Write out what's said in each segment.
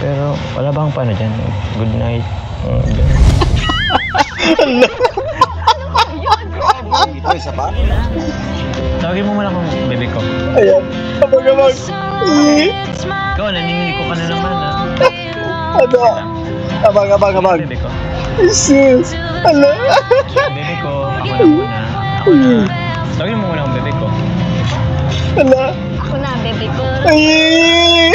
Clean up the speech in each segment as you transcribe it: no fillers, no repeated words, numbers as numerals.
Pero wala bang paano dyan? Good night. Ito, isa pa? Tawagin mo muna akong bebe ko. Ayan. Abang-abang. Ikaw, naninili ko ka na naman, ha? Ano? Abang-abang. Bebe ko. Jesus. Ala. Bebe ko, ako na muna. Ako na. Tawagin mo muna akong bebe ko. Ala. Ako na, bebe ko. Ay.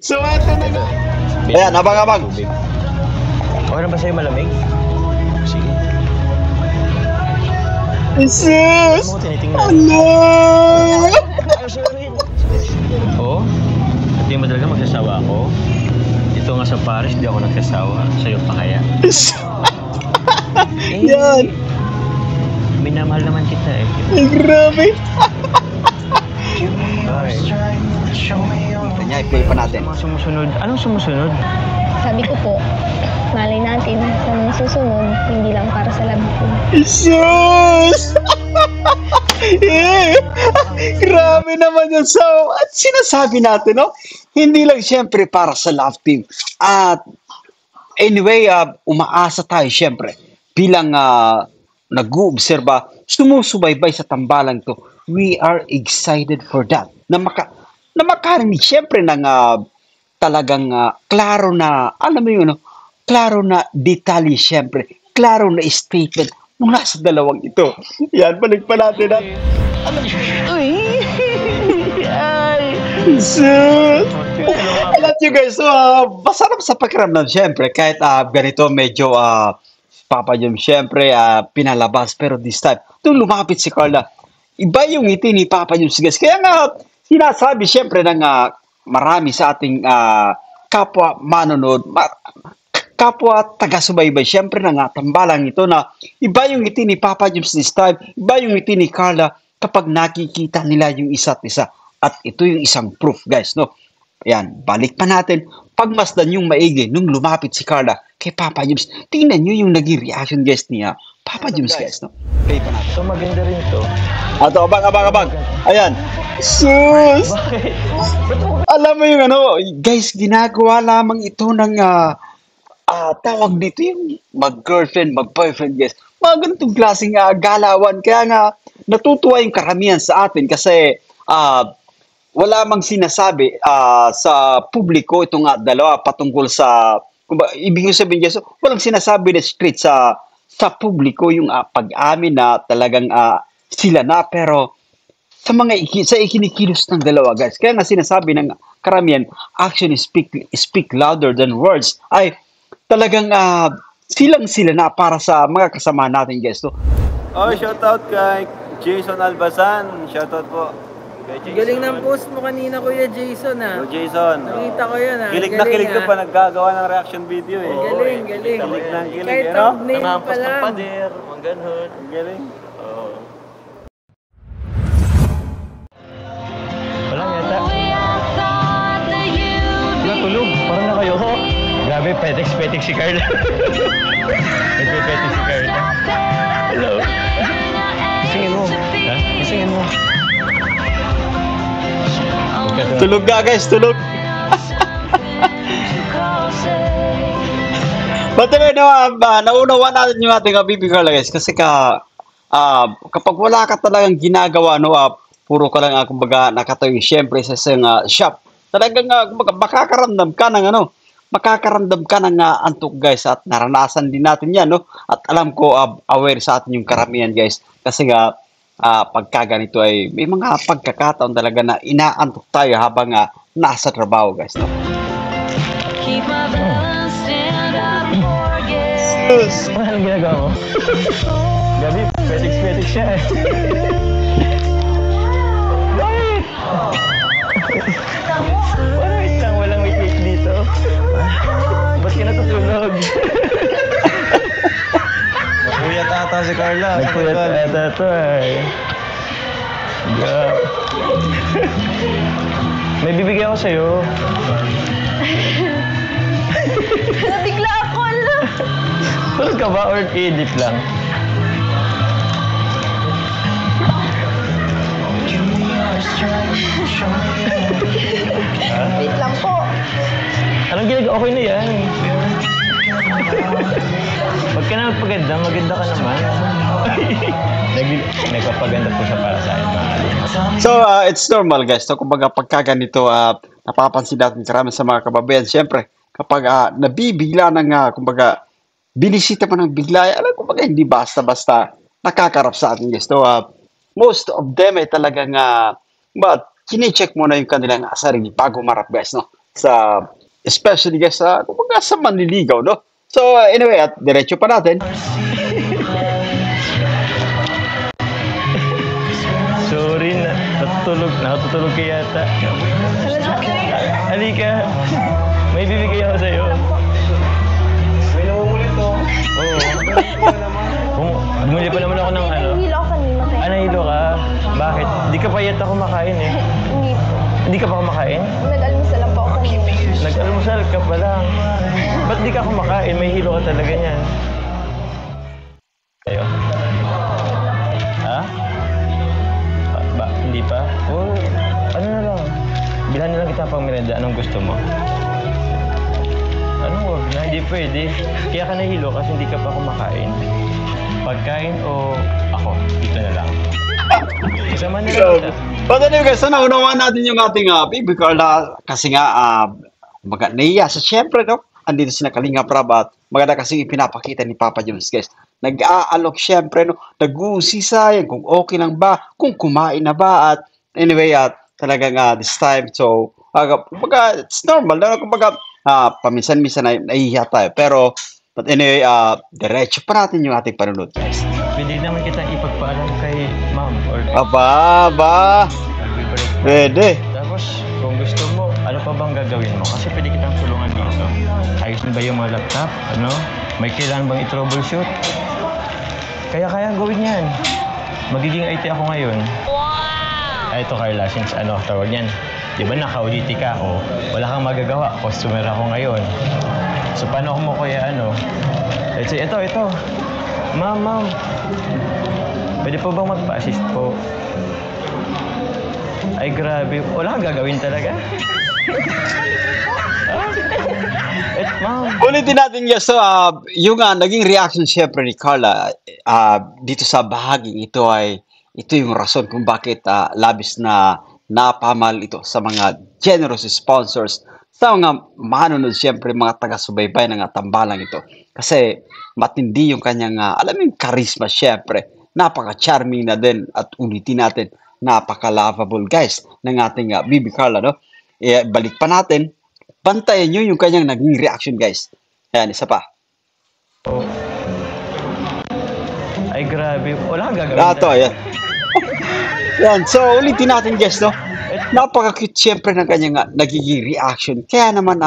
So, ito na nga. Ayan, abang-abang. Okay na ba sa'yo malamig? Sige. Jesus. Ano mo tinitingnan? Ala. Oo? At di mo talaga magsasawa ako? Ito nga sa Paris, di ako nagsasawa. Sa'yo pa kaya? Yan. Minamahal naman kita eh. Ay, grabe. Okay. Ito niya, i-play pa natin. Mga sumusunod. Anong sumusunod? Sabi ko po, malay natin sa mga susunod, hindi lang para sa love ko. Jesus! Grabe naman yan. So, at sinasabi natin, no? Hindi lang siyempre para sa love team. At anyway, umaasa tayo siyempre bilang nag-uobserba, sumusubaybay sa tambalang to. We are excited for that. Na makarinig siyempre ng talagang klaro na, alam mo yun, no? Klaro na detalye siyempre, klaro na statement mula sa dalawang ito. Yan, balik pa natin at Uy! Ay! Jesus! Alam nyo guys, so, masarap sa pakiramdam siyempre, kahit ganito medyo Papa Jom siyempre pinalabas, pero this time, nung lumapit si Carla, iba yung ngiti ni Papa Jom guys. Kaya nga, sinasabi siyempre ng marami sa ating kapwa manonood, kapwa taga-subaybay, siyempre na nga, tambalang ito na iba yung ngiti ni Papa James this time, iba yung ngiti ni Carla kapag nakikita nila yung isa't isa. At ito yung isang proof, guys, no? Ayan, balik pa natin. Pagmasdan yung maigi nung lumapit si Carla kay Papa James. Tingnan nyo yung naging reaction, guys, ni Papa James, guys, no? Play pa natin. So maganda rin ito. Ato, abang. Ayan. Sus! Alam mo yung guys, ginagawa lamang ito ng tawag dito yung mag-girlfriend, mag-boyfriend, guys. Mga ganitong klaseng galawan. Kaya nga, natutuwa yung karamihan sa atin kasi wala mang sinasabi sa publiko ito nga dalawa patungkol sa, ibig sabihin, guys, walang sinasabi na straight sa publiko yung pag-amin na talagang sila na, pero sa ikinikilos ng dalawa, guys. Kaya nga sinasabi ng karamihan, action speak louder than words. Ay, talagang sila na para sa mga kasama natin, guys. So, shoutout kay Jason Albasan. Shoutout po. Galing ng post mo kanina, Kuya Jason, ha? Jason. Nakita ko yun, ha? Kilig na kilig ko pa nagagawa ng reaction video, eh. Galing. Kilig ng kilig, Kahit no? thumbnail pa lang. pader, mga ganun. Galing. Walang yata. Natulog. Parang na kayo. Grabe, petex si Carla. Nagpe-petex si Carla. Hello. Isingin mo. Ha? Isingin mo. tulog nga, guys, tulog. But anyway, naunawa natin yung ating baby Carla, guys, kasi kapag wala ka talagang ginagawa, puro ka lang, kumbaga, nakatayo siyempre sa isang shop, talagang makakaramdam ka ng antok, guys, at naranasan din natin yan, no? At alam ko, aware sa atin yung karamihan, guys, kasi pagka ganito ay may mga pagkakataon talaga na inaantok tayo habang nasa trabaho, guys, no? Anong ginagawa mo? Gabi, petex siya eh. Bakit? Wait lang, walang wait dito. Ba't ka natutulog? Napuyat ata si Carla. Nagpuyat ata ito eh. May bibigyan ako sa'yo. Nabigla ako, ala. Tulog ka ba or edit lang? Wait lang po. Anong ginagawa? Okay na yan. Pag ka na magpaganda, maganda ka naman. Nagpapaganda po siya para sa akin, mga kalingap. So, it's normal guys. So, kumbaga pagka ganito, napapansin natin karamihan sa mga kababayan. Siyempre, kapag nabibigla ng, kumbaga, binisita mo ng bigla, alam kumbaga, hindi basta-basta nakakarap sa atin guys. So, most of them ay talagang, kine-check mo na yung kanilang sarili bago marap guys, no? Especially guys, kumbaga sa manliligaw, no? So, anyway, at diretso pa natin. Sorry, natutulog ka yata. Halika. May bibigay ako sa'yo. May namumulit to. Oo. Bumili pa naman ako ng ano. Nahihilo ako kanina. Kaya Nahilo ka? Bakit? Di ka pa yata kumakain eh. hindi po. Hindi ka pa kumakain? Nag-almusal lang po ako kanina. Nag-almusal ka pa lang. Ba't di ka kumakain? May hilo ka talaga niyan. Ayo. Ha? Hindi pa? Oh, ano na lang. Bilhan na lang kita pang merenda. Anong gusto mo? Ano? Wag na. Hindi pwede. Kaya ka nahilo kasi hindi ka pa kumakain. Pagkain o ako? Dito na lang. Kasama na lang kita. But anyway guys, sana unawaan natin yung ating baby Carla kasi nga nahiya. So syempre no, andito si Kalinga Prab at maganda kasi ipinapakita ni Papa Jones guys. Nag-aalok syempre no, nag-uusisa yan kung okay lang ba, kung kumain na ba at anyway talagang this time so kumbaga it's normal na kumbaga paminsan-minsan nahihiya tayo pero but anyway diretso pa natin yung ating panunod guys. Pwede naman kita ipagpaalam kay ma'am or Aba. Pwede. tapos kung gusto mo, ano pa bang gagawin mo? Kasi pwede kitang tulungan dito. Ayos na ba yung mga laptop? Ano? May kailangan bang i-troubleshoot? Kaya gawin yan. Magiging IT ako ngayon. Wow! Ito Carla, since tawag yan. Di ba naka-OJT ka ako? Wala kang magagawa. Customer ako ngayon. So paano mo kaya let's say, ito. Ma'am. Pwede po bang magpa-assist po? Ay, grabe. Wala kang gagawin talaga. Ma'am. Ulitin natin guys. So, yung naging reaction syempre ni Carla dito sa bahaging ito yung rason kung bakit labis na napamal ito sa mga generous sponsors sa mga manunod syempre mga taga-subaybay ng tambalang ito. Kasi matindi yung kanyang, alam mo yung charisma syempre. Napaka-charming na din at ulitin natin, napaka-lovable guys ng ating Bibi Carla, no? Balik pa natin, bantayan nyo yung kanyang naging reaction guys. Ayan, isa pa. Ay, grabe. Wala kang gagawin. Ayan. Yan, so ulitin natin guys, no? Napaka-cute syempre ng kanyang nagiging reaction. Kaya naman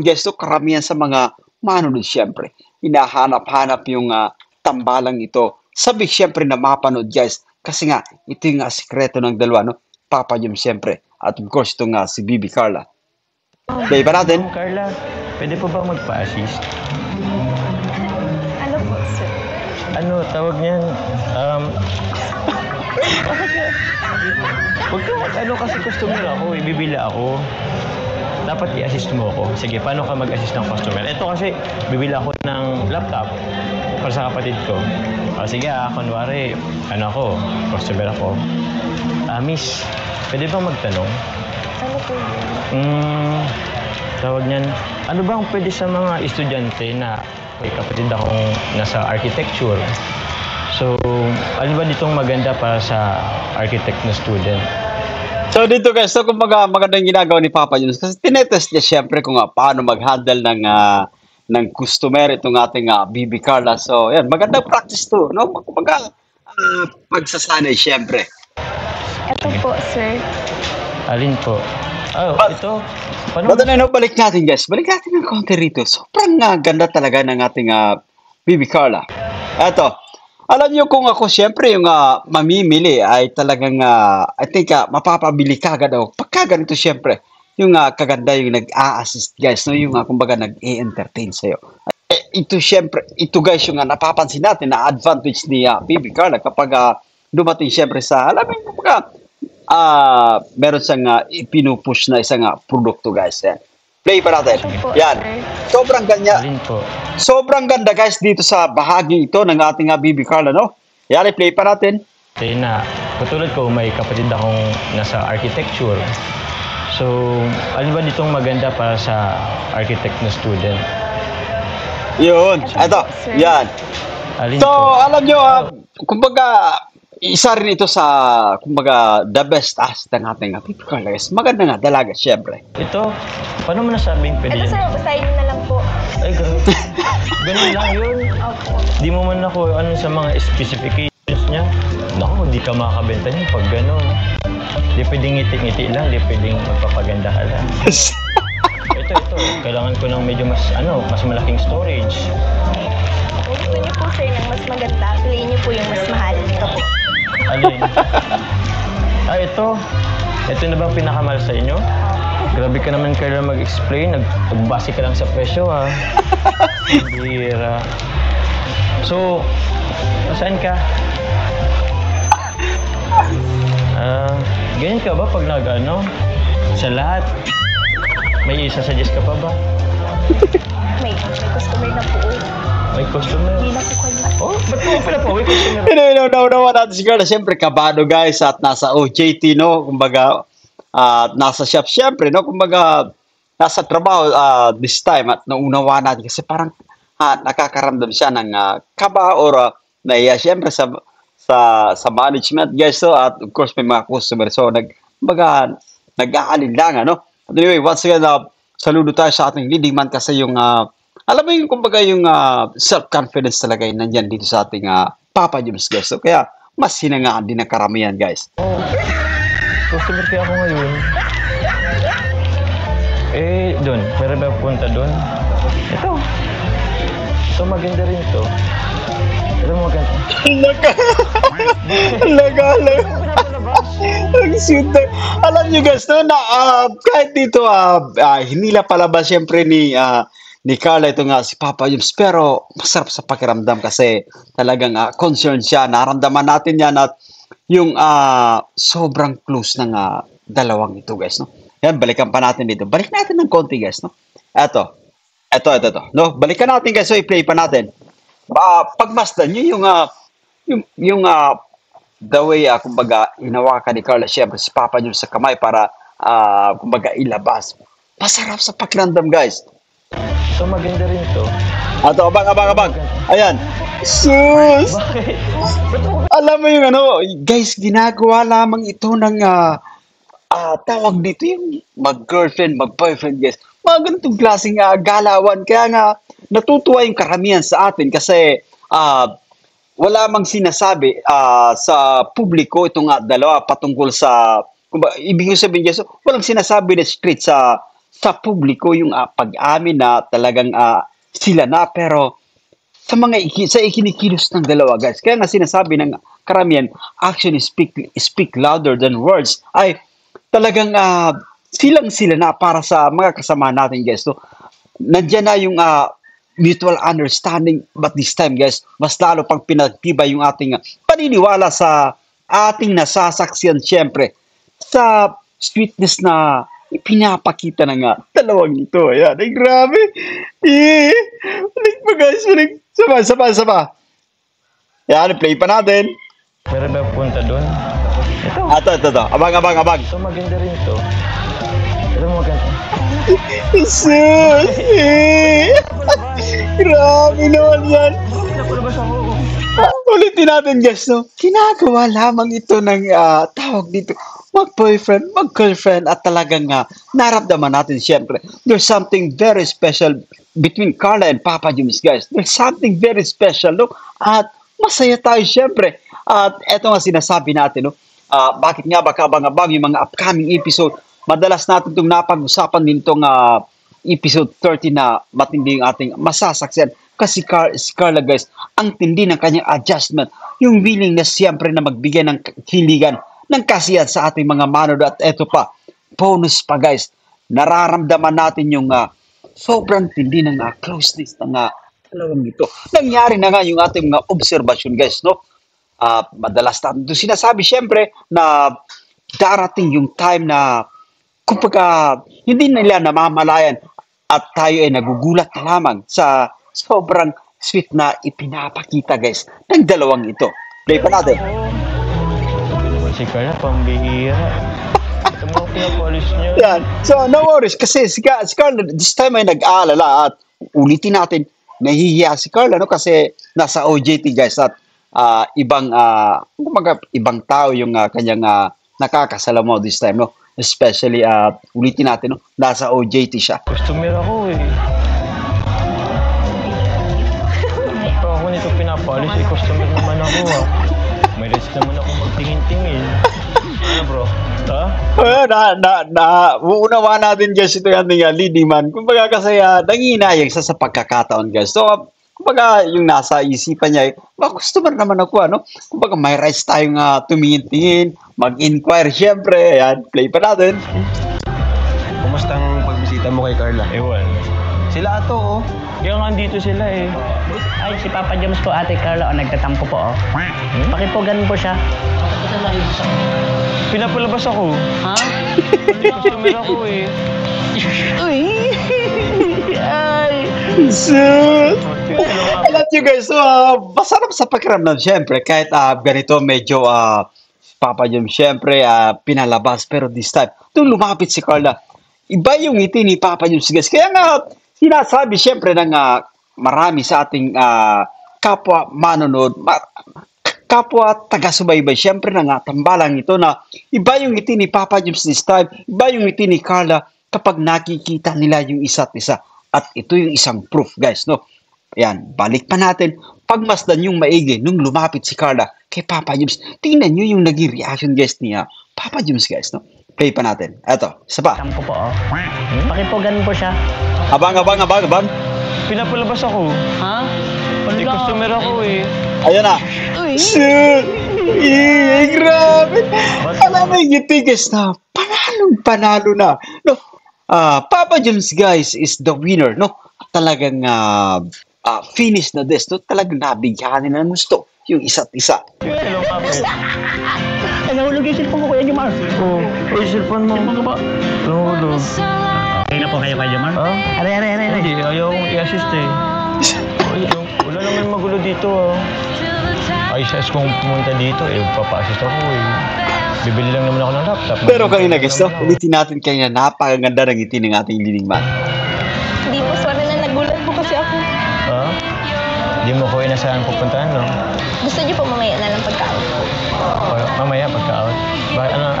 guys, no, karamihan sa mga manunod syempre, hinahanap-hanap yung tambalang ito. Sabi syempre na mapanood guys. Kasi nga, ito yung sikreto ng dalawa, no? Papa Jom syempre. At of course, ito nga si Bibi Carla. Okay, pa natin. Carla, pwede po ba magpa-assist? Ano po, sir? Tawag niyan? Huwag ka kasi customer ako, bibili ako. Dapat i-assist mo ako. Sige, paano ka mag-assist ng customer? Ito kasi, bibili ako ng laptop para sa kapatid ko. Sige kunwari, customer ako. Miss, pwede bang magtanong? Ano po yun? Tawag niyan, ano bang pwede sa mga estudyante na may kapatid akong nasa architecture? So, ano ba ditong maganda para sa architect na student? So dito guys, so kumbaga magandang ginagawa ni Papa Jones kasi tinetest niya syempre kung paano mag-handle ng customer itong ating Bibi Carla. So yan, magandang practice to, no? Kumbaga pagsasanay syempre. Ito po, sir. Alin po? Ito. But balik natin guys. Balik natin ng konti rito. Sobrang ganda talaga ng ating Bibi Carla. Ito. Alam niyo kung ako syempre yung mamimili ay talagang I think mapapabili ka agad ako. Pagka ganito syempre, yung kaganda yung nag-a-assist guys, no? Yung kumbaga nag-e-entertain sa'yo. Ito syempre, ito guys yung napapansin natin na advantage ni Bibi Carla kapag dumating syempre sa, alam mo kumbaga, meron siyang ipinupush na isang produkto guys. Yan. Play pa natin. Ito po, Yan. sir. Sobrang ganda. Alin po? Sobrang ganda guys dito sa bahagi ito ng ating BB Carl, ano? Yan, play pa natin. Kaya na, katulad ko, may kapatid akong nasa architecture. So, alin ba ditong maganda para sa architect na student? Yun. Ito Ito. po, sir. Yan. Alin So, po? alam nyo, kumbaga, isa rin ito sa, kumbaga, the best asset ng ating BB Carl, guys. Maganda nga, dalaga, syempre. Ito, paano mo nasabing pwede Ito, yan? sir, basahin niyo na lang po. Ay, ganun. Ganun lang yun. Opo. Di mo man ako ano sa mga specifications niya. Naku, di ka makakabenta niya pag gano'n. Di pwedeng ngiti-ngiti lang, di pwedeng magpapaganda ka lang. Ito. Kailangan ko ng medyo mas malaking storage. Kung gusto niyo po, sir, ng mas maganda, piliin niyo po yung mas mahal. Ito po. Alin? Ito. Ito na bang pinakamahal sa inyo? Grabe ka naman kaya mag-explain. Nagbase ka lang sa presyo, ha? Bira. So, saan ka? Ganyan ka ba pag sa lahat? May isa-suggest ka pa ba? May customer na po. May customer? Hindi na po kayo. Oh, ba't mo pala po? May customer. Naunawa natin si Carl. Siyempre, kabado guys at nasa OJT, no? Kumbaga, nasa shop, siyempre, no? Kumbaga, nasa trabaho this time at naunawa natin kasi parang nakakaramdam siya ng kaba or naiya siyempre sa management guys, so at of course may mga customer, so nag-aalinlangan, no? Anyway, once again, saludo tayo sa ating leading man kasi yung alam mo yung kumbaga yung self-confidence talaga yun nandyan dito sa ating Papa James guys, so kaya mas hinangaan din ang karamihan guys. Oh, customer kaya ako ngayon. Doon. Meron ba punta doon? Ito. Ito maganda rin to. Ito maganda. Ang sweet. Alam nyo guys, no, na, kahit dito, hinila palabas siyempre ni Carla ito nga si Papa James, pero masarap sa pakiramdam kasi talagang concerned siya. Naramdaman natin yan at yung sobrang close ng dalawang ito guys, no? Yan, balikan pa natin dito. Balik natin ng konti guys, no? Ito. No? Balikan natin guys, so i-play pa natin. Pagmasdan nyo yung the way, kumbaga, hinawakan ni Carla, siyempre, si Papa James sa kamay para, kumbaga, ilabas. Masarap sa pakiramdam, guys. Ito maganda rin to. Ato, abang. Ayan. Sus! Bakit? Alam mo yung guys, ginagawa lamang ito ng, tawag dito yung mag-girlfriend, mag-boyfriend, guys. Mga ganitong klaseng galawan. Kaya nga, natutuwa yung karamihan sa atin kasi, wala mang sinasabi sa publiko itong dalawa patungkol sa, ibig sabihin guys, walang sinasabi na straight sa publiko yung pag-amin na talagang sila na, pero sa ikinikilos ng dalawa guys. Kaya nga sinasabi ng karamihan, action speak louder than words, ay talagang sila na para sa mga kasama natin guys. So, nandiyan na yung mutual understanding, but this time guys, mas lalo pang pinagtibay yung ating paniniwala sa ating nasasaksiyan siyempre sa sweetness na ipinapakita ng dalawang ito. Ayan, ay grabe. Balik pa guys, Saba. Yan, play pa natin. Meron ba punta doon? Ito. Ito. Abang. Ito maganda rin to. Ito maganda. Sus! Grabe naman yan. Napalabas ako. Ulitin natin guys, no? Ginagawa lamang ito ng tawag dito, mag-boyfriend, mag-girlfriend at talagang naramdaman natin siyempre. There's something very special between Carla and Papa James guys. There's something very special, no? At masaya tayo siyempre. At eto nga sinasabi natin, no? Bakit nga ba kabang-abang yung mga upcoming episode? Madalas natin itong napag-usapan din itong episode 30 na matindi yung ating masasaksiyan. Kasi si Carla guys, ang tindi ng kanyang adjustment, yung willingness siyempre na magbigay ng hiligan, ng kasiyahan sa ating mga manood. At eto pa, bonus pa guys, nararamdaman natin yung sobrang tindi ng closeness ng dalawang ito. Nangyari na nga yung ating mga observation guys, no? Madalas natin ito sinasabi siyempre na darating yung time na kumbaga hindi nila namamalayan at tayo ay nagugulat na lamang sa sobrang sweet na ipinapakita guys ng dalawang ito. Play pa natin. Si Carla, pambihira. Ito mga pinapolis niyo. Yan. So, no worries. Kasi si Carla, this time ay nag-aalala at ulitin natin, nahihiya si Carla, no? Kasi nasa OJT, guys, at ibang tao yung kanyang nakakasalamuha this time, no? Especially, ulitin natin, no? Nasa OJT siya. Customer ako eh. Ito ako nito pinapolis, eh, customer naman ako ah. May rest naman ako magtingin-tingin. Ano bro? Ha? Uunawa natin guys ito yung ating leading man. Kumbaga kasi nanginayang sa pagkakataon guys. So, kumbaga yung nasa isipan niya, customer naman ako ano. Kumbaga may rights tayong tumingin-tingin, mag-inquire syempre. Ayan, play pa natin. Kumusta ang pagbisita mo kay Carla? Ewan. Sila ato, oh. Kaya nga dito sila eh. Ay, si Papa James po, Ate Carla, nagtatampo po, oh. Pakipugan po siya. Pinapalabas ako. Ha? Customer ako eh. Uy! Ay! Sus! Alam nyo guys, so, masarap sa pakiramdam syempre. Kahit ganito medyo Papa Jom syempre pinalabas. Pero this time, nung lumapit si Carla, iba yung ngiti ni Papa Jom guys. Kaya nga, sinasabi syempre ng marami sa ating kapwa manonood, kapwa taga-subaybay, syempre na tambalang ito na iba yung ngiti ni Papa James this time, iba yung ngiti ni Carla kapag nakikita nila yung isa't isa. At ito yung isang proof guys, no? Ayan, balik pa natin. Pagmasdan yung maigi nung lumapit si Carla kay Papa James. Tingnan nyo yung naging reaction guys ni Papa James guys, no? Play pa natin. Eto, isa pa. Tampo po, oh. Pakipugan po siya. Abang. Pinapalabas ako. Ha? Hindi customer ako eh. Ayan na. Shit! Grabe! Alam mo yung ngiti guys na panalo na. No, Papa James guys is the winner. No, talagang finish na this. No, talagang nabigyan nila ng gusto yung isa't isa. Hello, kapit. Ay, nahulog yung cellphone ko, Kuya Jomar. Oh, yung cellphone mo. Cellphone ko ba? Nahulog. Okay na po kayo, Kuya Jomar? Ha? Aray. Hindi, ayaw kong i-assist eh. Wala naman magulo dito ah. Ayos kung pumunta dito eh, papa-assist ako eh. Bibili lang naman ako ng laptop. Pero kanina guys, no, ulitin natin kanina, napakaganda ng ngiti ng ating leading man. Hindi po, sorry na nagulat po kasi ako. Ha? Hindi mo ko inasahan pupuntahan, no? Gusto niyo po mamaya na lang pagkain. Mamaya pagka-out.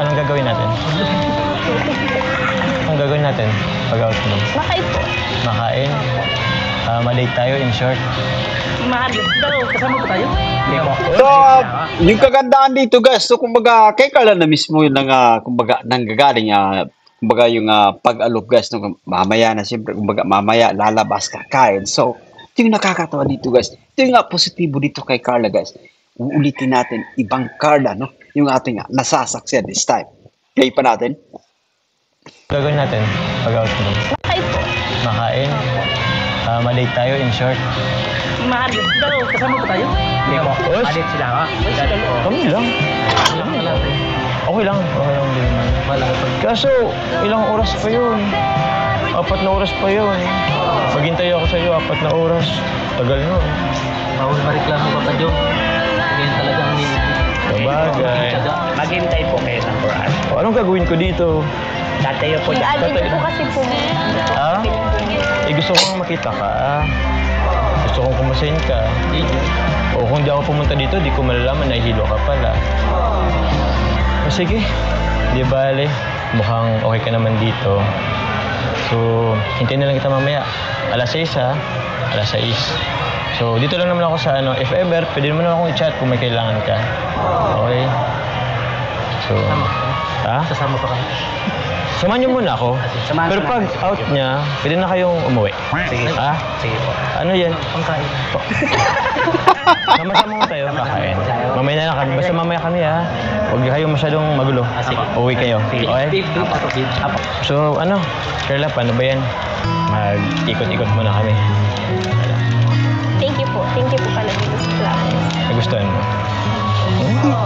Anong gagawin natin? Anong gagawin natin pag-out mo? Makain po. Makain? Malate tayo in short. Mahal. Pero kasama po tayo? Hindi po. So, yung kagandaan dito guys, so kumbaga kay Carla na mismo yung kumbaga nanggagaling kumbaga yung pag-alok guys, no, mamaya na siyempre, kumbaga mamaya lalabas kakain. So, ito yung nakakatawa dito guys. Ito yung positibo dito kay Carla guys. Uulitin natin, ibang Carla, no? Yung ating nasasaksya this time. Play pa natin. Gagawin natin pag-out mo. Makain po. Makain? Malate tayo in short. Mahal. Pero kasama po tayo? Hindi po. Alit sila ka? Kami lang. Okay lang din naman. Kaso, ilang oras pa yun? 4 na oras pa yun. Maghintay ako sa'yo, 4 na oras. Tagal nun. Bawal mareklamo pa pa, Jom. Ganyan talagang Sabagay. Maghintay po kayo ng oras. Anong gagawin ko dito? Tatayo po dyan. Nag-admit po kasi po. Ha? Gusto kong makita ka. Gusto kong kumasin ka. O kung di ako pumunta dito, di ko malalaman na hilo ka pala. O sige, di bale. Mukhang okay ka naman dito. So, hintayin na lang kita mamaya. Alas 6 ha? Alas 6. So, dito lang naman ako sa if ever, pwede naman akong i-chat kung may kailangan ka. Okay? So, ha? Sasama pa kami. Samahan niyo muna ako. Samahan Pero ko pag na. out niya, pwede na kayong umuwi. Sige. Ha? Sige po. Ano yan? Pangkain. Sama-sama mo tayo kakain. Mamaya na lang kami. Basta mamaya kami ha. Huwag kayong masyadong magulo. Sige. Uwi kayo. Okay? Apo. So ano? Carla, paano ba yan? Mag-ikot-ikot muna kami. Thank you po. Thank you po pala dito sa flowers. Nagustuhan mo?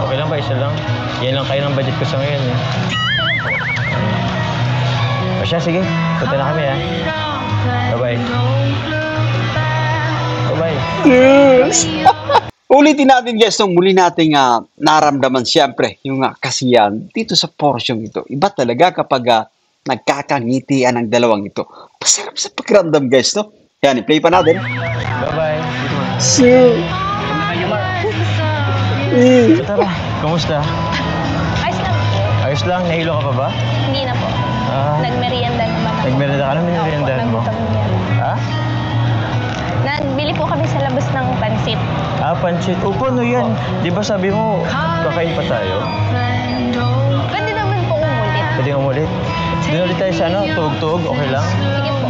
Okay lang ba? Isa lang. Yan lang kayo ng budget ko sa ngayon eh. O siya, sige. Punta na kami ha. Bye-bye. Bye-bye. Yes! Ulitin natin guys, nung muli nating naramdaman siyempre yung kasiyahan dito sa portion ito. Iba talaga kapag nagkakangitian ang dalawang ito. Pasarap sa pakiramdam guys, no? Yan, i-play pa natin. Bye-bye. Tara, kumusta? Ayos lang po. Ayos lang, nahilo ka pa ba? Hindi na po. Ah, Nagmerienda naman ako. nagmerienda ka na, mineriendahan mo? Nagutom yan. Ha? Nagbili po kami sa labas ng pansit. Ah, pancit. Opo, ano yan? Di ba sabi mo, kakain pa tayo? Pwede naman po umulit. Pwede nga ulit. Doon ulit tayo sa ano, tuog-tuog, okay lang? Sige po.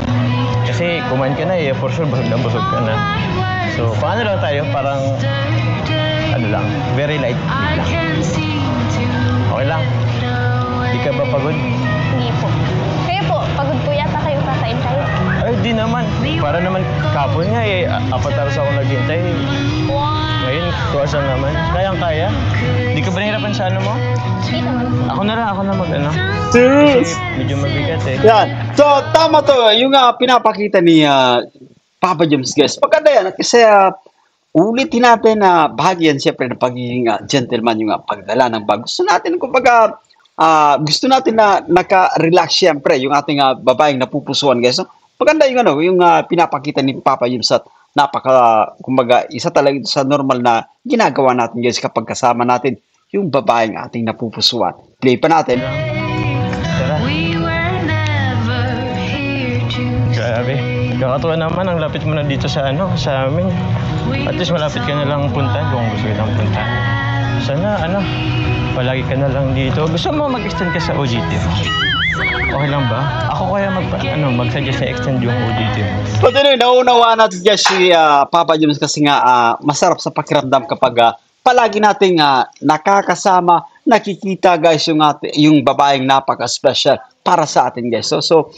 Kasi kumain ka na eh, for sure busog ka na. So, paano lang tayo? Parang, ano lang, very light lang. Okay lang. Di ka ba pagod? Hindi po. Kayo po, pagod po yata kayo, kakain tayo. Ay, di naman. Para naman kapon nga eh, 4 hours ako naghintay. Ngayon, 2 hours lang naman. Kayang-kaya. Di ka ba nahirapan sa ano mo? Hindi naman. Ako na mag-ano. Yes! Medyo mabigat eh. Yan. So, tama to. Yung pinapakita ni Papa James guys. Maganda yan. Kasi ulitin natin na bahagi yan siyempre ng pagiging gentleman yung pagdala ng bag. Gusto natin kumbaga gusto natin na naka-relax siyempre yung ating babaeng napupusuan guys. No? Maganda yung yung pinapakita ni Papa James at kumbaga isa talaga ito sa normal na ginagawa natin guys kapag kasama natin yung babaeng ating napupusuan. Play pa natin. Tara. Grabe. Kakatuwa naman, ang lapit mo na dito sa amin. At least malapit ka na lang punta kung gusto kitang punta. Sana, palagi ka na lang dito. Gusto mo mag-extend ka sa OJT mo? Okay lang ba? Ako kaya mag-suggest na extend yung OJT mo. But anyway, nauunawaan natin dyan si Papa James kasi nga masarap sa pakiramdam kapag palagi nating nakakasama, nakikita guys yung babaeng napaka-special para sa atin guys. So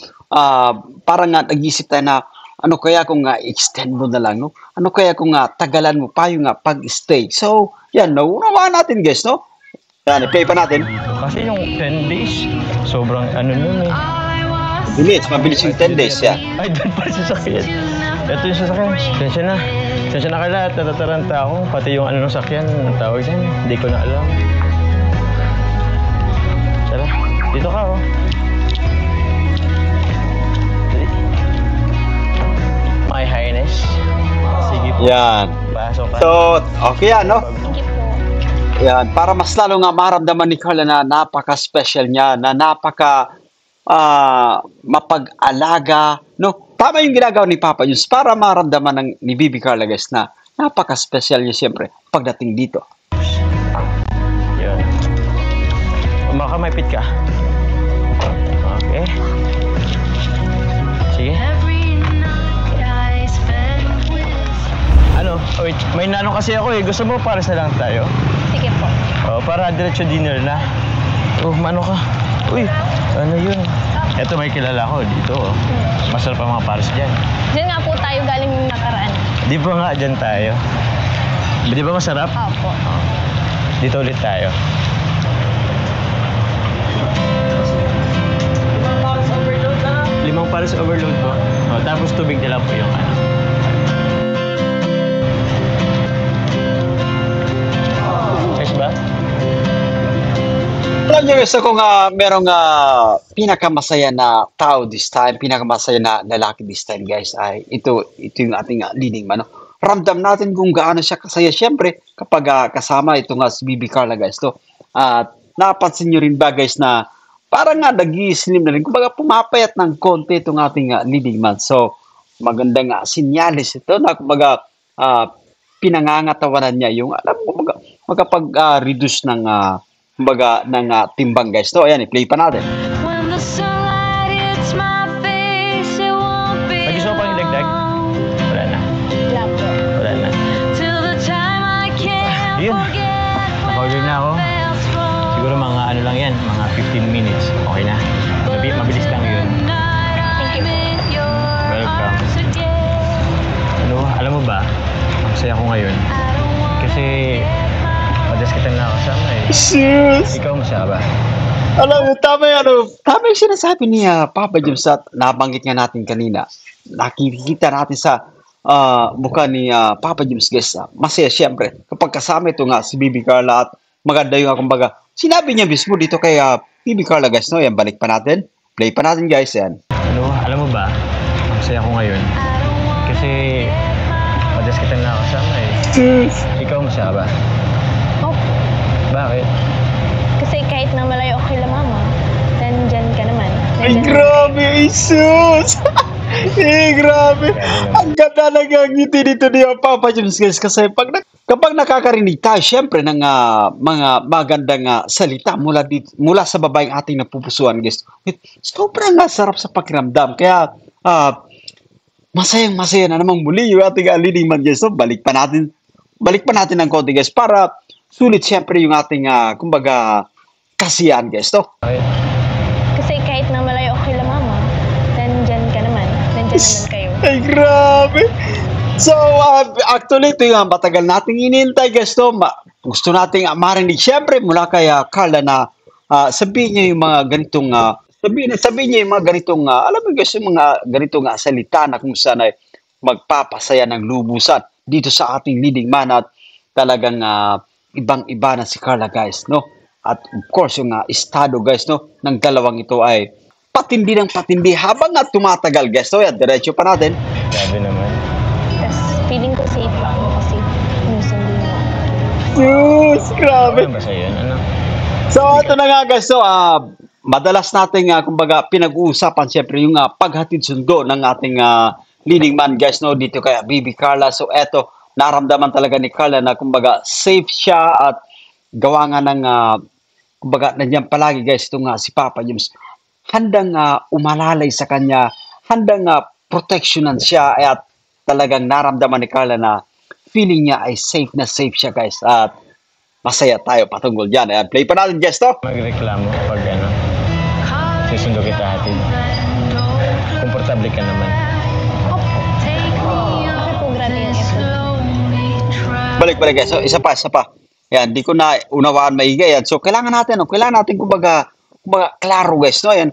parang nag-isip tayo na ano kaya kung extend mo na lang, no? Ano kaya kung tagalan mo pa yung pag-stay. So, yan, nauunawaan natin guys, no? Yan, i-play pa natin. Kasi yung 10 days, sobrang nun eh. Mabilis yung 10 days, yan. Ay, doon pa sa sakyan. Ito yung sasakyan. Sensya na kayo lahat, natataranta ako. Pati yung ng sakyan, ang tawag dyan. Hindi ko na alam. Tara, dito ka oh. My Highness. Sige po. Yan. Pasok ka. So, okay yan, no? Thank you po. Yan, para mas lalo nga maramdaman ni Carla na napaka-special niya, na mapag-alaga, no? Tama yung ginagawa ni Papa James para maramdaman ni Bibi Carla guys na napaka-special niya siyempre pagdating dito. Yan. Makamipit ka. Okay. Sige. Wait, may nano kasi ako eh. Gusto mo pares na lang tayo? Sige po. Oh, para diretso dinner na. Oh, mano ka? Uy, ano yun? Eto may kilala ko dito. Oh. Masarap ang mga pares dyan. Diyan nga po tayo galing nakaraan. Di ba nga dyan tayo? Di ba masarap? Opo. Oh. Dito ulit tayo. Limang pares overload po. Oh, tapos tubig na lang po yung ba? Alam niyo gusto ko merong pinakamasaya na tao this time, pinakamasaya na lalaki this time guys ay ito yung ating leading man. No? Ramdam natin kung gaano siya kasaya siyempre kapag kasama ito nga si Bibi Carla guys. No? At napansin niyo rin ba guys na parang nag-i-slim na rin, kumbaga pumapayat ng konti itong ating leading man. So magandang sinyalis ito na kumbaga pinangangatawanan niya yung alam mo magkapag-reduce ng timbang guys. So ayan, i-play pa natin. May gusto mo pang idagdag? Wala na. Wala po. Wala na. Yun. Naka-order na ako. Siguro mga lang yan, mga 15 minutes. Okay na. Mabilis lang yun. Thank you po. Welcome. Alam mo ba, ang saya ko ngayon. Kasi Madalas kitang nakasama eh. Sus! Ikaw masaya ba? Alam mo, tama yung sinasabi ni Papa James at nabanggit nga natin kanina. Nakikita natin sa mukha ni Papa James, guys. Masaya siyempre kapag kasama ito nga si Bibi Carla at maganda yung kumbaga. Sinabi niya mismo dito kay Bibi Carla, guys, no? Yan, balik pa natin. Play pa natin, guys, yan. Ano, alam mo ba? Masaya ko ngayon. Kasi madalas kitang nakasama eh. Sus! Ikaw masaya ba? Oh, Bakit? kasi kahit na malayo ako kila mama, nandyan ka naman. Ay, Nandyan grabe, ay, sus! Grabe. Ang ganda ng ngiti dito ni Papa James, guys. Kasi kapag nakakarinig tayo, syempre, ng mga magandang salita mula sa babaeng ating napupusuan, guys. Sobrang sarap sa pakiramdam. Kaya, masayang-masaya na namang muli yung ating leading man, guys. So, balik pa natin ng konti, guys, para sulit syempre yung ating, kumbaga, kasiyahan, guys. So, Bakit? Kasi kahit na malayo ako kila mama, nandyan ka naman. Nandyan naman kayo. ay, grabe. So, actually, ito yung matagal nating inintay, guys. To. Gusto nating marinig, syempre, mula kay Carla na sabihin niya yung mga ganitong, sabihin niya yung mga ganitong, alam mo, guys, yung mga ganitong salita na kung saan ay magpapasaya ng lubusan dito sa ating leading man at talagang ibang-iba na si Carla, guys, no? At of course, yung estado, guys, no, ng dalawang ito ay patindi ng patindi habang tumatagal, guys. So, yan, diretso pa natin. Grabe naman. Tapos feeling ko safe ako kasi sinusundo mo. Sus, grabe. Ano ba sa'yo yun? Ano? So, ito na nga, guys. So, madalas nating, kumbaga, pinag-uusapan, siyempre, yung paghatid sundo ng ating leading man, guys, no, dito kay Bibi Carla. So, eto, naramdaman talaga ni Carla na, kumbaga, safe siya at gawa nga ng, kumbaga, nandiyan palagi, guys, itong si Papa James. Handang umalalay sa kanya, handang protectionan siya, at talagang naramdaman ni Carla na feeling niya ay safe na safe siya, guys. At masaya tayo patungkol dyan. Ayan, play pa natin, guys, to. Magreklamo pag ano, susundo kita hatid. Komportable ka naman. Bakit po grabe yung effort? Balik, guys. So, isa pa. Ayan, di ko na unawaan maigi. Ayan. So, kailangan natin, kumbaga, klaro, guys, no? Ayan.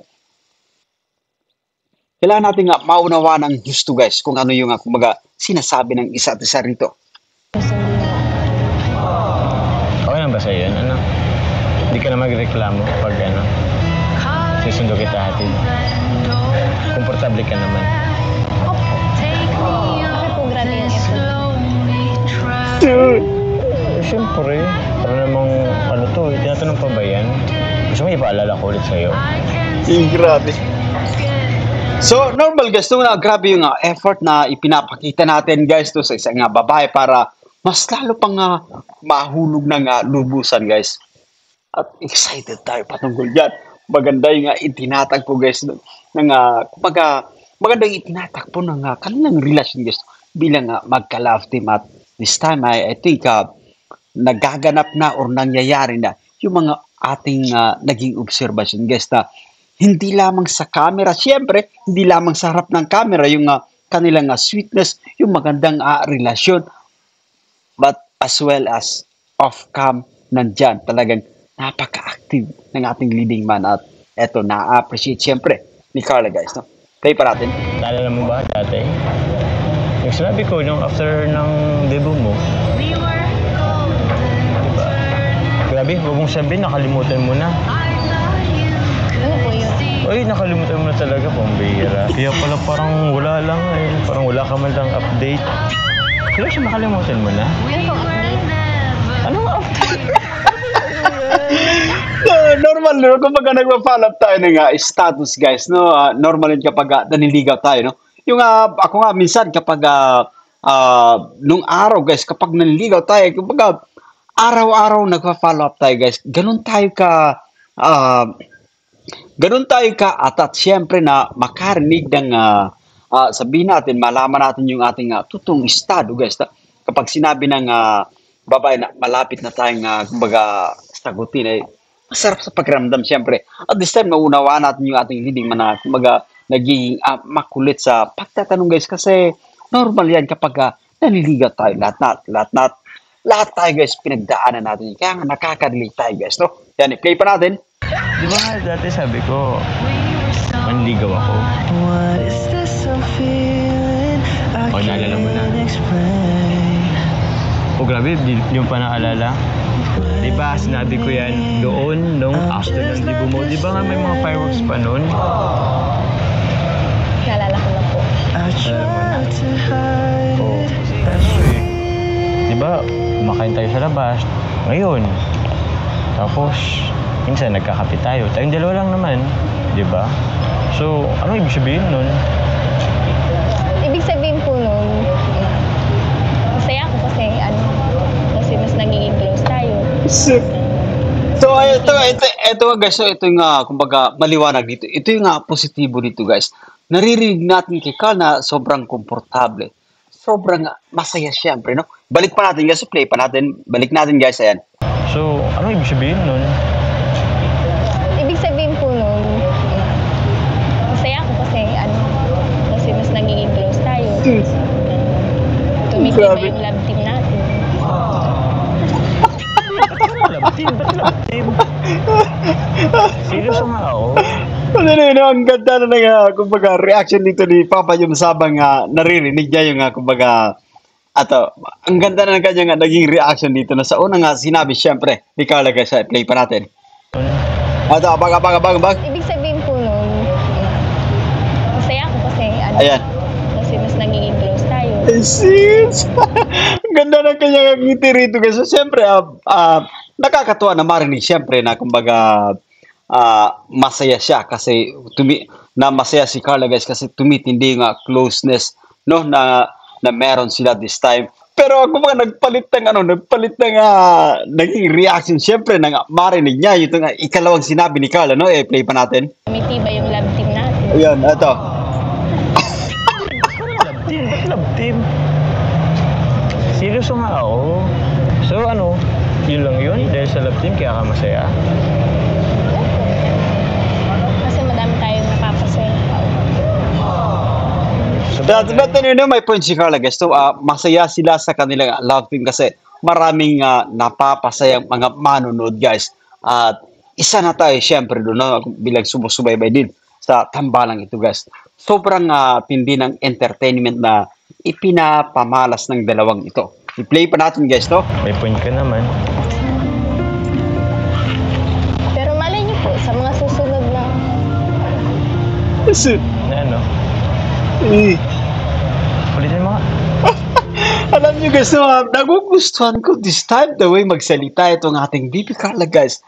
Kailangan natin maunawaan ng gusto, guys, kung ano yung, kumbaga, sinasabi ng isa't isa rito. Okay lang ba sa'yo yun? Ano? Hindi ka na magreklamo pag ano, susundo kita hatid. Komportable ka naman. Bakit po grabe yung effort? Siyempre, ano namang, ano to, tinatanong pa ba yan? Gusto mo ipaalala ko ulit sa'yo? Grabe. So, normal, guys, no, grabe yung effort na ipinapakita natin, guys, to sa isang babae para mas lalo pang mahulog ng lubusan, guys. At excited tayo patungkol dyan. Maganda yung itinatagpo, guys, ng kumbaga, maganda yung itinatagpo ng kanilang relasyon, guys, bilang magka-love team. At this time, I think, nagaganap na or nangyayari na yung mga ating naging observation, guys, na hindi lamang sa camera, siyempre, hindi lamang sa harap ng camera yung kanilang sweetness, yung magandang relasyon, but as well as off-cam, nandyan. Talagang napaka-active ng ating leading man at eto, na-appreciate siyempre ni Carla, guys. No? Play pa natin. Naalala mo ba dati? Yung sinabi ko, nung after ng debut mo, diba? Grabe, huwag mong sabihin, nakalimutan mo na. Ano po yun? Ay, nakalimutan mo na talaga, pambihira. Kaya pala parang wala lang eh. Parang wala ka man lang update. Seryoso, nakalimutan mo na? Ano po update? Anong update? Normal, no? Kapag nagpa-follow up tayo ng status, guys, no? Normal yun kapag naniligaw tayo, no? Yung ako nga, minsan kapag nung araw, guys, kapag naniligaw tayo, kapag araw-araw nagpa-follow up tayo, guys, ganun tayo ka at siyempre na makarinig ng sabihin natin, malaman natin yung ating totoong estado, guys. Kapag sinabi ng babae na malapit na tayong kumbaga sagutin, ay masarap sa pakiramdam, siyempre. At this time, maunawaan natin yung ating leading man na kumbaga naging makulit sa pagtatanong, guys, kasi normal yan kapag naniligaw tayo. lahat tayo guys, pinagdaanan natin. Kaya nga nakaka-relate tayo guys, no? Yan, i-play pa natin. Di ba nga dati sabi ko, manligaw ako. O, naalala mo na. O, grabe, di mo pa naalala. Di ba, sinabi ko yan doon, nung after ng libo mo. Di ba nga may mga fireworks pa noon? Naalala ko na po. Alam mo na. Oo. Kasi, di ba, kumakain tayo sa labas. Ngayon. Tapos, minsan nagkakape tayo. Tayong dalawa lang naman. Di ba? So, ano ibig sabihin nun? Ibig sabihin po nun, masaya ako kasi mas nagiging close tayo. So, ito guys, so ito yung, kumbaga, maliwanag dito. Ito yung positibo dito guys. Naririnig natin kay Carl na sobrang komportable. Sobrang masaya siyempre, no? Balik pa natin guys, play pa natin. Balik natin guys, ayan. So, ano ibig sabihin nun? Ibig sabihin po nun, masaya ako kasi mas nagiging close tayo. Tumitibay yung love team natin. Love team? Ba't love team? Seryoso nga ako. Ang ganda na nga, kumbaga, reaction dito ni Papa yung sabang naririnig niya yung, kumbaga, ang ganda na ng kanya naging reaction dito na sa unang sinabi, syempre, ni Carla guys, play pa natin. Abang. Ibig sabihin po nun, masaya ako Ayan. kasi mas nagiging close tayo. Sis! Ang ganda ng kanyang ngiti rito guys. So, siyempre, nakakatuwa na marinig siyempre na kumbaga masaya siya kasi masaya si Carla guys kasi tumitindi yung closeness no na meron sila this time. Pero kumbaga nagpalit ng naging reaction siyempre na marinig niya yung ikalawang sinabi ni Carla, no? Play pa natin. Tumitibay yung love team natin. Ayan, ito. Love team? Seryoso nga ako. So ano, yun lang yun? Dahil sa love team kaya ka masaya? Kasi madami tayong napapasaya. But may point si Carla guys. So, masaya sila sa kanilang love team kasi maraming napapasayang mga manonood guys. At isa na tayo syempre doon no, bilang sumusubaybay din sa tambalang ito guys. Sobrang tindi ng entertainment na ipinapamalas ng dalawang ito. I-play pa natin guys, no? May point ka naman. Pero malay niyo po, sa mga susunod na Na ano? Ulitin mo nga. Alam niyo guys, no, nagugustuhan ko this time the way magsalita itong ating Bibi Carla guys.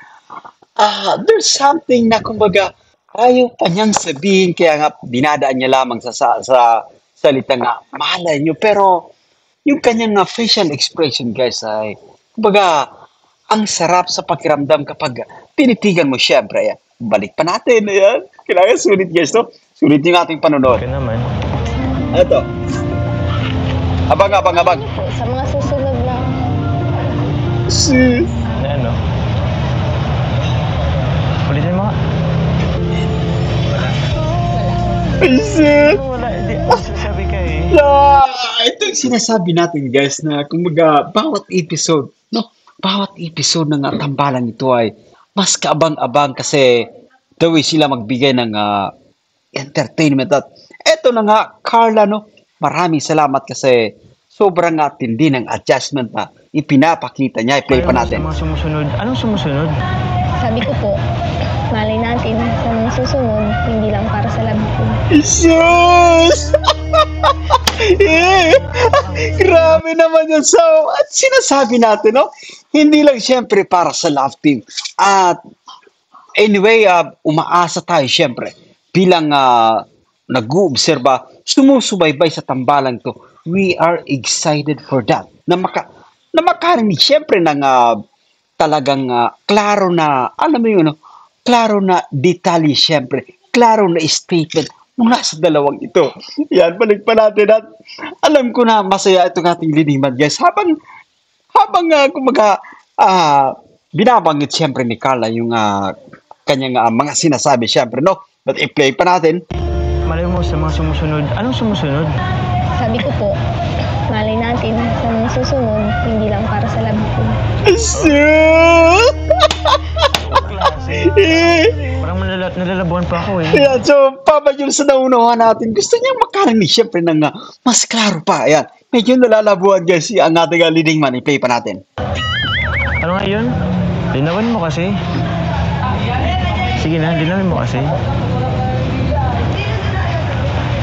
There's something na kumbaga ayaw pa niyang sabihin kaya nga dinadaan niya lamang sa salita nga malay niyo pero yung kanyang facial expression guys ay kumbaga ang sarap sa pakiramdam kapag tinitigan mo syempre. Ayan. Balik pa natin. Ayan. Kailangan sulit guys, no? Sulit yung ating panonood. Ka naman. Ito. Abang. malay niyo po, sa mga susunod na Na ano? Ulitin mo nga. Wala, hindi. Sabi ka eh. Ito yung sinasabi natin guys na kumbaga bawat episode, no? Bawat episode ng tambalang ito ay mas kaabang-abang kasi the way sila magbigay ng entertainment. At eto na nga, Carla, no? Maraming salamat kasi sobrang tindi ng adjustment na ipinapakita niya. I-play pa natin. Mga sumusunod. Anong sumusunod? sabi ko po, malay natin sa mga susunod, hindi lang para sa love team. Jesus! Grabe naman yan. So, at sinasabi natin, no? Hindi lang siyempre para sa love team. At anyway, umaasa tayo siyempre bilang nag-uobserba, sumusubaybay sa tambalang to. We are excited for that. Na makarinig siyempre ng talagang klaro na, alam mo yun, no? Klaro na detalye siyempre. Klaro na statement mula sa dalawang ito. Yan, balik pa natin at alam ko na masaya itong ating liniman, guys. Habang kumaga, binabanggit siyempre ni Carla yung kanyang mga sinasabi siyempre, no? But i-play pa natin. Malay mo sa mga sumusunod. Anong sumusunod? Sabi ko po, malay natin sa mga susunod, hindi lang para sa love team. Sus! Parang nalalabuan pa ako eh. Ayan, so Papa Jules sa naunawa natin, gusto niya makarinig siyempre ng mas klaro pa. Ayan, medyo nalalabuan guys ang ating leading man. I-play pa natin. Ano nga yun? Linawan mo kasi. Sige na, linawin mo kasi.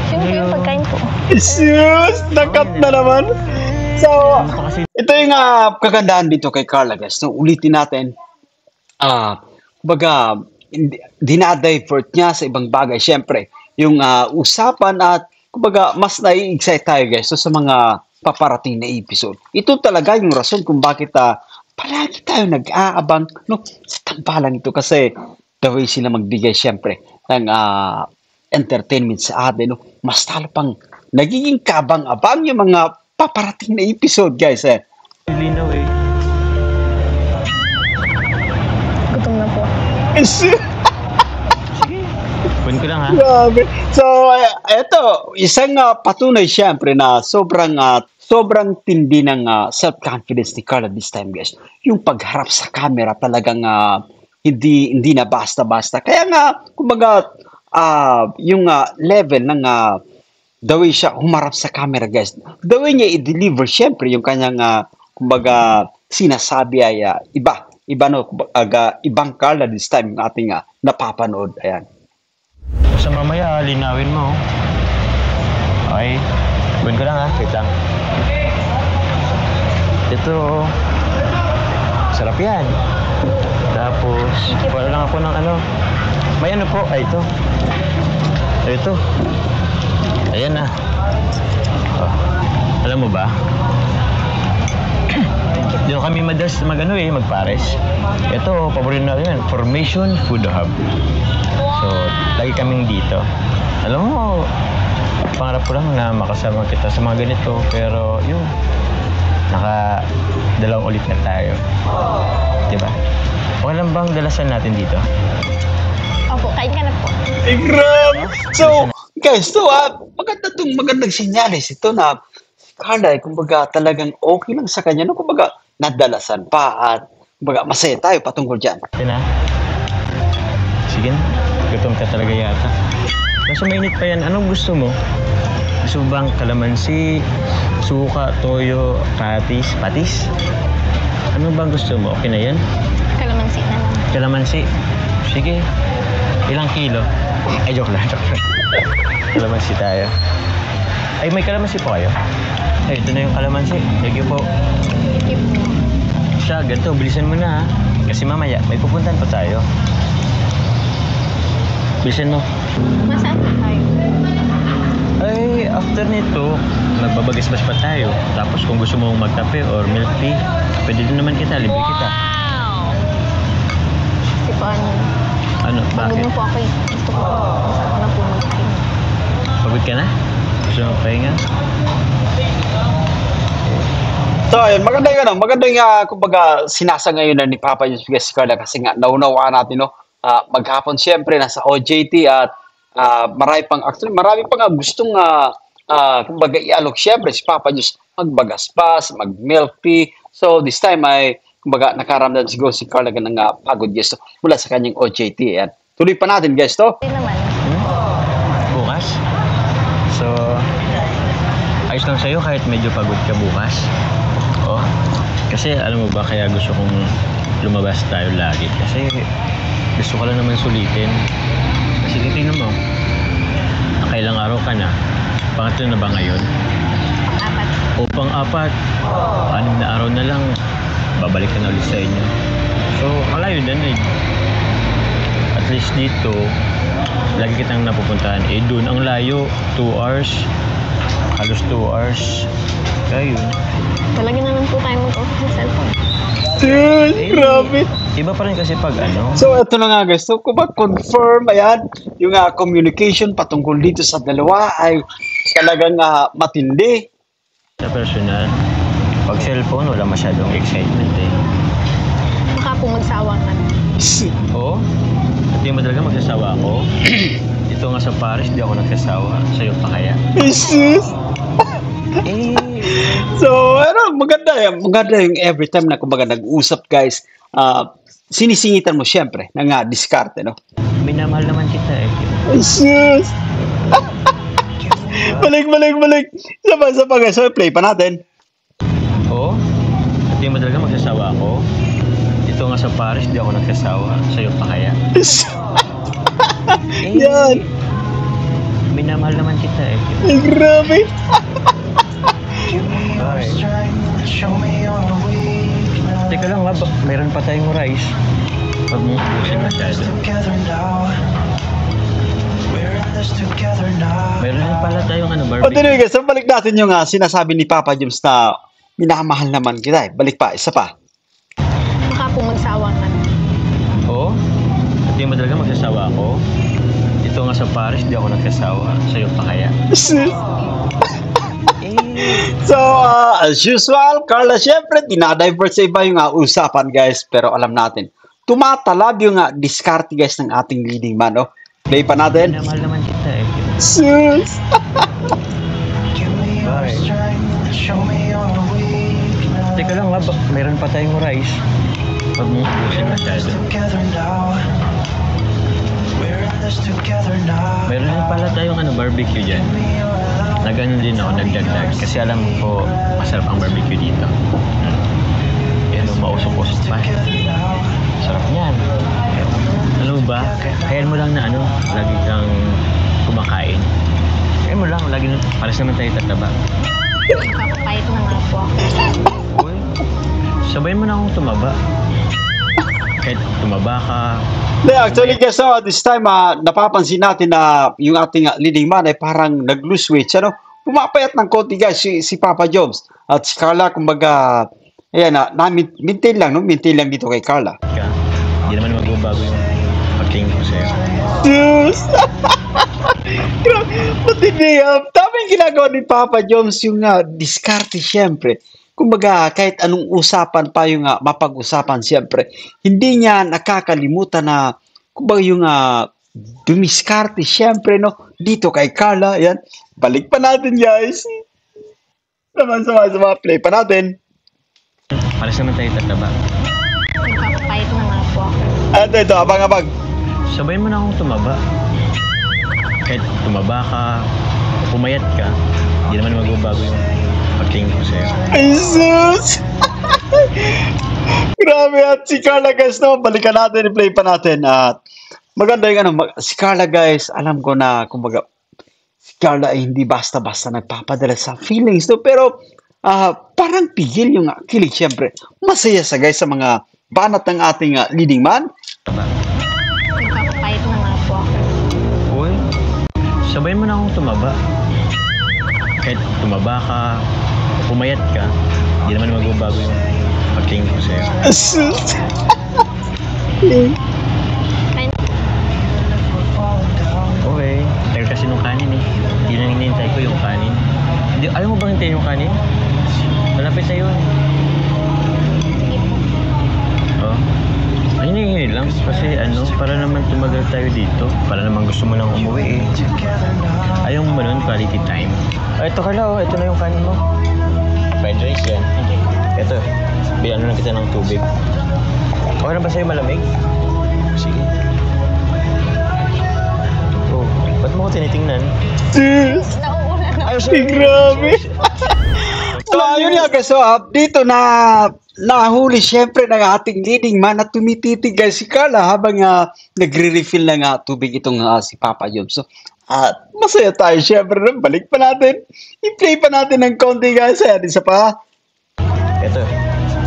Siyempre yung pagkain ko. Sus! Nakat na naman. So, ito yung kagandahan dito kay Carla guys. No, ulitin natin. Kumbaga, dinadivert niya sa ibang bagay. Siyempre, yung usapan at kumbaga, mas nai-excite tayo guys sa mga paparating na episode. Ito talaga yung rason kung bakit palagi tayo nag-aabang sa tambalan ito kasi the way sila magbigay siyempre ng entertainment sa atin. No? Mas talo pang nagiging kabang-abang yung mga paparating na episode guys. Linaw eh. Gutom na po. Pun ko lang ha. Grabe. So, eto, isang patunay siyempre na sobrang tindi ng self-confidence ni Carla this time, guys. Yung pagharap sa camera talagang hindi na basta-basta. Kaya nga, kumbaga, yung level ng the way siya humarap sa camera, guys. The way niya i-deliver, siyempre, yung kanyang, kumbaga, sinasabi ay iba, no? Kumbaga, ibang Carla this time yung ating napapanood. Ayan. Sa mamaya, linawin mo. Okay. Buwan ko lang ha. Wait lang. Ito. Sarap yan. Tapos, wala lang ako ng ano. May ano po. Ay, ito. Ito. Ayan na. Oh. Alam mo ba? Doon kami madalas magpares. Ito, paborito na yan. Formation Food Hub. So, lagi kaming dito. Alam mo, pangarap ko lang na makasama kita sa mga ganito. Pero, yun, dalawang ulit na tayo. Diba? Okay lang bang dalasan natin dito? Opo, kain ka na po. Grabe! So, guys, magandang sinyalis ito na si Carla, kumbaga talagang okay lang sa kanya. No? Kumbaga, nadalasan pa at kumbaga, masaya tayo patungkol dyan. Tina? Sige na. Gutom ka talaga yata. Nasa mainit pa yan. Anong gusto mo? Gusto mo bang kalamansi, suka, toyo, patis? Ano bang gusto mo? Okay na yan? Kalamansi na lang. Kalamansi? Sige. Ilang kilo? Ay, joke lang. Kalamansi tayo. Ay, may kalamansi po kayo? Ay, ito na yung kalamansi. Thank you po. Thank you po. Siya, ganito. Bilisan mo na ha. Kasi mamaya, may pupuntahan pa tayo. Bilisan mo. Masaan po tayo? Ay, after nito, magbabagasbas pa tayo. Tapos kung gusto mong magkape or milk tea, pwede din naman kita, libre kita. Si paano? Ano, bakit? Pagod na po ako eh. Gusto ko na po mag-king. Pagod ka na? Gusto mo pahinga? So, ayun, magandang kumbaga, sinasangayun na ni Papa Jules si Carla kasi nga, naunawaan natin, no? Maghapon siyempre, nasa OJT at marami pang gustong kumbaga ialok siyempre si Papa Jules magbagaspas, mag-milk tea. So, this time ay kumbaga nakaramdam siguro si Carla ng pagod guys mula sa kanyang OJT. Ayan. Tuloy pa natin guys to. Hindi naman. Bukas? So, ayos lang sa'yo kahit medyo pagod ka bukas. Oh, kasi alam mo ba kaya gusto kong lumabas tayo lagi? Kasi gusto ko lang naman sulitin. Kasi tingnan mo, nakailang araw ka na. Pangatlo na ba ngayon? Pang-apat. O pang-apat. 6 na araw na lang, babalik ka na ulit sa inyo. So, malayo na eh. At least dito, lagi kitang napupuntahan. Eh, doon ang layo, 2 hours. Halos 2 hours. Kaya yun. Talaga naman po tayo mag-off ng cellphone. Grabe. Iba pa rin kasi pag ano. So, ito na nga guys. So, kung confirm ayan, yung communication patungkol dito sa dalawa ay talagang matindi. Sa personal, pag cellphone, wala masyadong excitement eh. Baka po magsawa ka na. Oo? At di mo talaga magsasawa ako. Dito nga sa Paris, di ako nagsasawa. Sa'yo pa kaya? Jesus! Eh, So, maganda yung every time na kumbaga nag-usap, guys. Sinisingitan mo syempre ng diskarte, no? Minamahal naman kita eh. Ay, sus! Balik. Saba, guys. So, play pa natin. Oo? Hindi mo talaga magsasawa ako? Ito nga sa Paris, di ako nagsasawa. Sa'yo pa kaya? Yan! Minamahal naman kita eh. Ay, grabe! Ay. Teka lang nga, mayroon pa tayong rice. Huwag mong ubusin masyado. Mayroon din pala tayong O, barbecue. tuloy, guys. So, balik natin yung sinasabi ni Papa James na minamahal naman kita eh. Balik pa, isa pa. Baka po magsawa ka na. Oo? Hindi mo talaga magsasawa ako? Ito nga sa Paris, di ako nagsasawa. Sa'yo pa kaya? So, as usual, Carla, syempre, dinadivert sa iba yung usapan, guys. Pero alam natin, tumatalab yung diskarte, guys, ng ating leading man, no? Play pa natin. Minamahal naman kita eh. Sus! Ay. Teka lang nga, mayroon pa tayong rice. Huwag mong ubusin masyado. Mayroon din pala tayong barbecue dyan. Nag-ano din ako, nagdagdag. Kasi alam ko, masarap ang barbecue dito. Yan, mausok-usok pa. Sarap niyan. Alam mo ba, kayaan mo lang na lagi kang kumakain. Kayaan mo lang, lagi pares naman tayo tataba. Nakakapait na nga po ako. Uy, sabayin mo na akong tumaba. Kahit tumaba ka. Actually, guys, this time, napapansin natin na yung ating leading man ay parang nag-lose weight. Pumapayat ng konti, guys, si Papa Jobs. At si Carla, kumbaga, ayan, maintain lang, no? Maintain lang dito kay Carla. Hindi naman magbabago yung pagtingin ko sa'yo. Diyos! Grabe, matindi. Tama yung ginagawa ni Papa Jones yung diskarte, syempre. Kumbaga, kahit anong usapan pa yung mapag-usapan, syempre, hindi niya nakakalimutan na, kumbaga yung dumiskarte, syempre, no? Dito kay Carla, yan. Balik pa natin, guys. Sama, play pa natin. Pares naman tayo tataba. Nakakapait na nga po ako. Ito, abang-abang. Sabayin mo na akong tumaba. Kahit tumaba ka, pumayat ka, hindi naman magbabago yung pagtingin ko sa'yo. Ay, sus! Grabe, at si Carla, guys, no? Balikan natin, i-play pa natin. At maganda yung si Carla, guys, alam ko na, kumbaga, si Carla ay hindi basta-basta nagpapadala sa feelings, no? Pero, parang pigil yung kilig, syempre. Masaya sa, guys, sa mga banat ng ating leading man. Nakakapait na nga po ako. Uy, sabayin mo na akong tumaba. Kahit tumaba ka, pumayat ka, hindi naman magbabago yung pagtingin ko sa'yo. Sus! Okay, tayo kasi nung kanin eh. Hindi na hinihintay ko yung kanin. Ayaw mo bang hintayin yung kanin? Malapit na yun. Oh. Ay, hinihingi lang. Kasi para naman tumagal tayo dito. Para naman gusto mo lang umuwi eh. Ayaw mo ba nun, quality time? Ito Carla, ito na yung kanin mo. Fried rice yan. Ito, bigyan lang kita ng tubig. Okay na ba sa'yo malamig? Sige. Oh, ba't mo ko tinitingnan? Sus! Nauuna na. Ay, Ay, grabe! So, ayun nga, guys. So, dito nahuli syempre ng ating leading man na tumititig, guys, si Carla habang nagre-refill ng tubig itong si Papa Job. So, masaya tayo syempre. Balik pa natin. I-play pa natin ng konti, guys. Ayan, isa pa. Ito.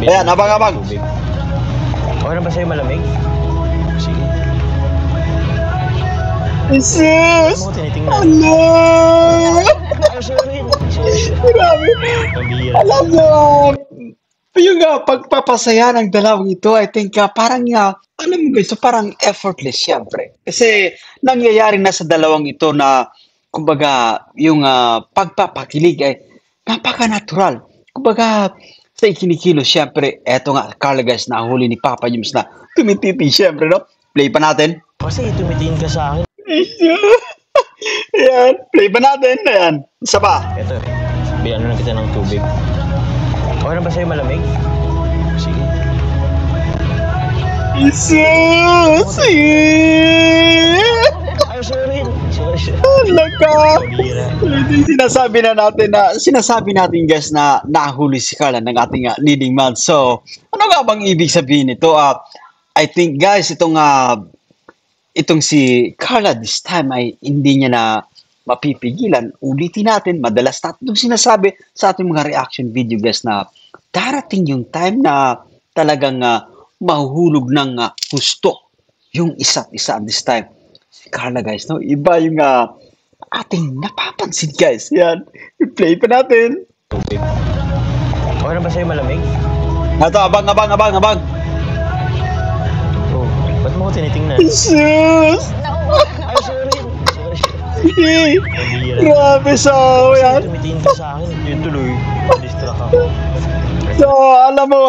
Ayan, abang-abang. Tubig. Okay na ba sa'yo malamig? Sige. Jesus! Ba't mo ko tinitingnan? Ano? Ay, sorry. Grabe. Pambihira. Alam mo, yung pagpapasaya ng dalawang ito, I think parang, alam mo guys, so parang effortless syempre. Kasi nangyayari na sa dalawang ito na, kumbaga, yung pagpapakilig ay napaka-natural. Kumbaga, sa ikinikilos, syempre, eto nga, Carla, guys, nahuli ni Papa James na tumititi, syempre, no? Play pa natin. Kasi tumitingin ka sa akin. Ayan, play pa natin. Ayan, isa pa. Ito. Biyan lang kita ng tubig. Okay na ba sa'yo malamig? Sige. Jesus! Ay, sorry. Sorry. Laka! Sinasabi natin guys na nahuli si Carla ng ating leading man. So, ano nga bang ibig sabihin nito? I think guys, itong si Carla this time ay hindi niya na mapipigilan. Ulitin natin, madalas natin itong sinasabi sa ating mga reaction video guys na darating yung time na talagang mahuhulog ng gusto yung isa't isa this time. Si Carla guys, no? Iba yung ating napapansin guys. Yan, i-play pa natin. Tubig. Okay na ba sa'yo malamig? Ito, abang. Oh, ba't mo ko tinitingnan? Jesus! Ay, sorry. Sorry. Grabe, so yan. Tumitingin ka sa akin. Yun tuloy. Distract ako. So, alam mo,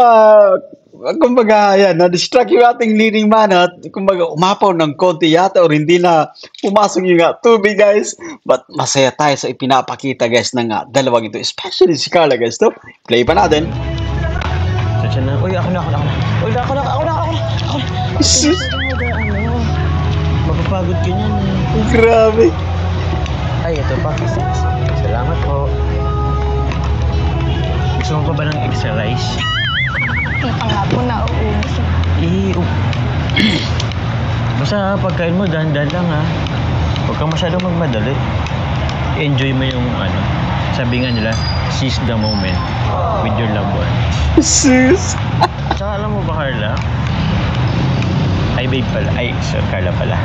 kumbaga, yan, na-distract yung ating leading man at kumbaga, umapaw ng konti yata or hindi na pumasok yung tubig, guys. But masaya tayo sa ipinapakita, guys, ng dalawang ito. Especially si Carla, guys. No? Play pa natin. Sasya na. Uy, ako na. Uy, ako na. Sus, Mapapagod ka niyan. grabe. Ay, ito pa. Salamat po. Gusto mo pa ba ng extra rice? Hindi pa nga po nauubos. Basta pagkain mo, dahan-dahan lang ha. Huwag kang masyadong magmadali. Enjoy mo yung sabi nga nila, seize the moment with your loved one. Sus. Tsaka alam mo ba, Carla? Ay, babe pala. Ay, sir, Carla pala.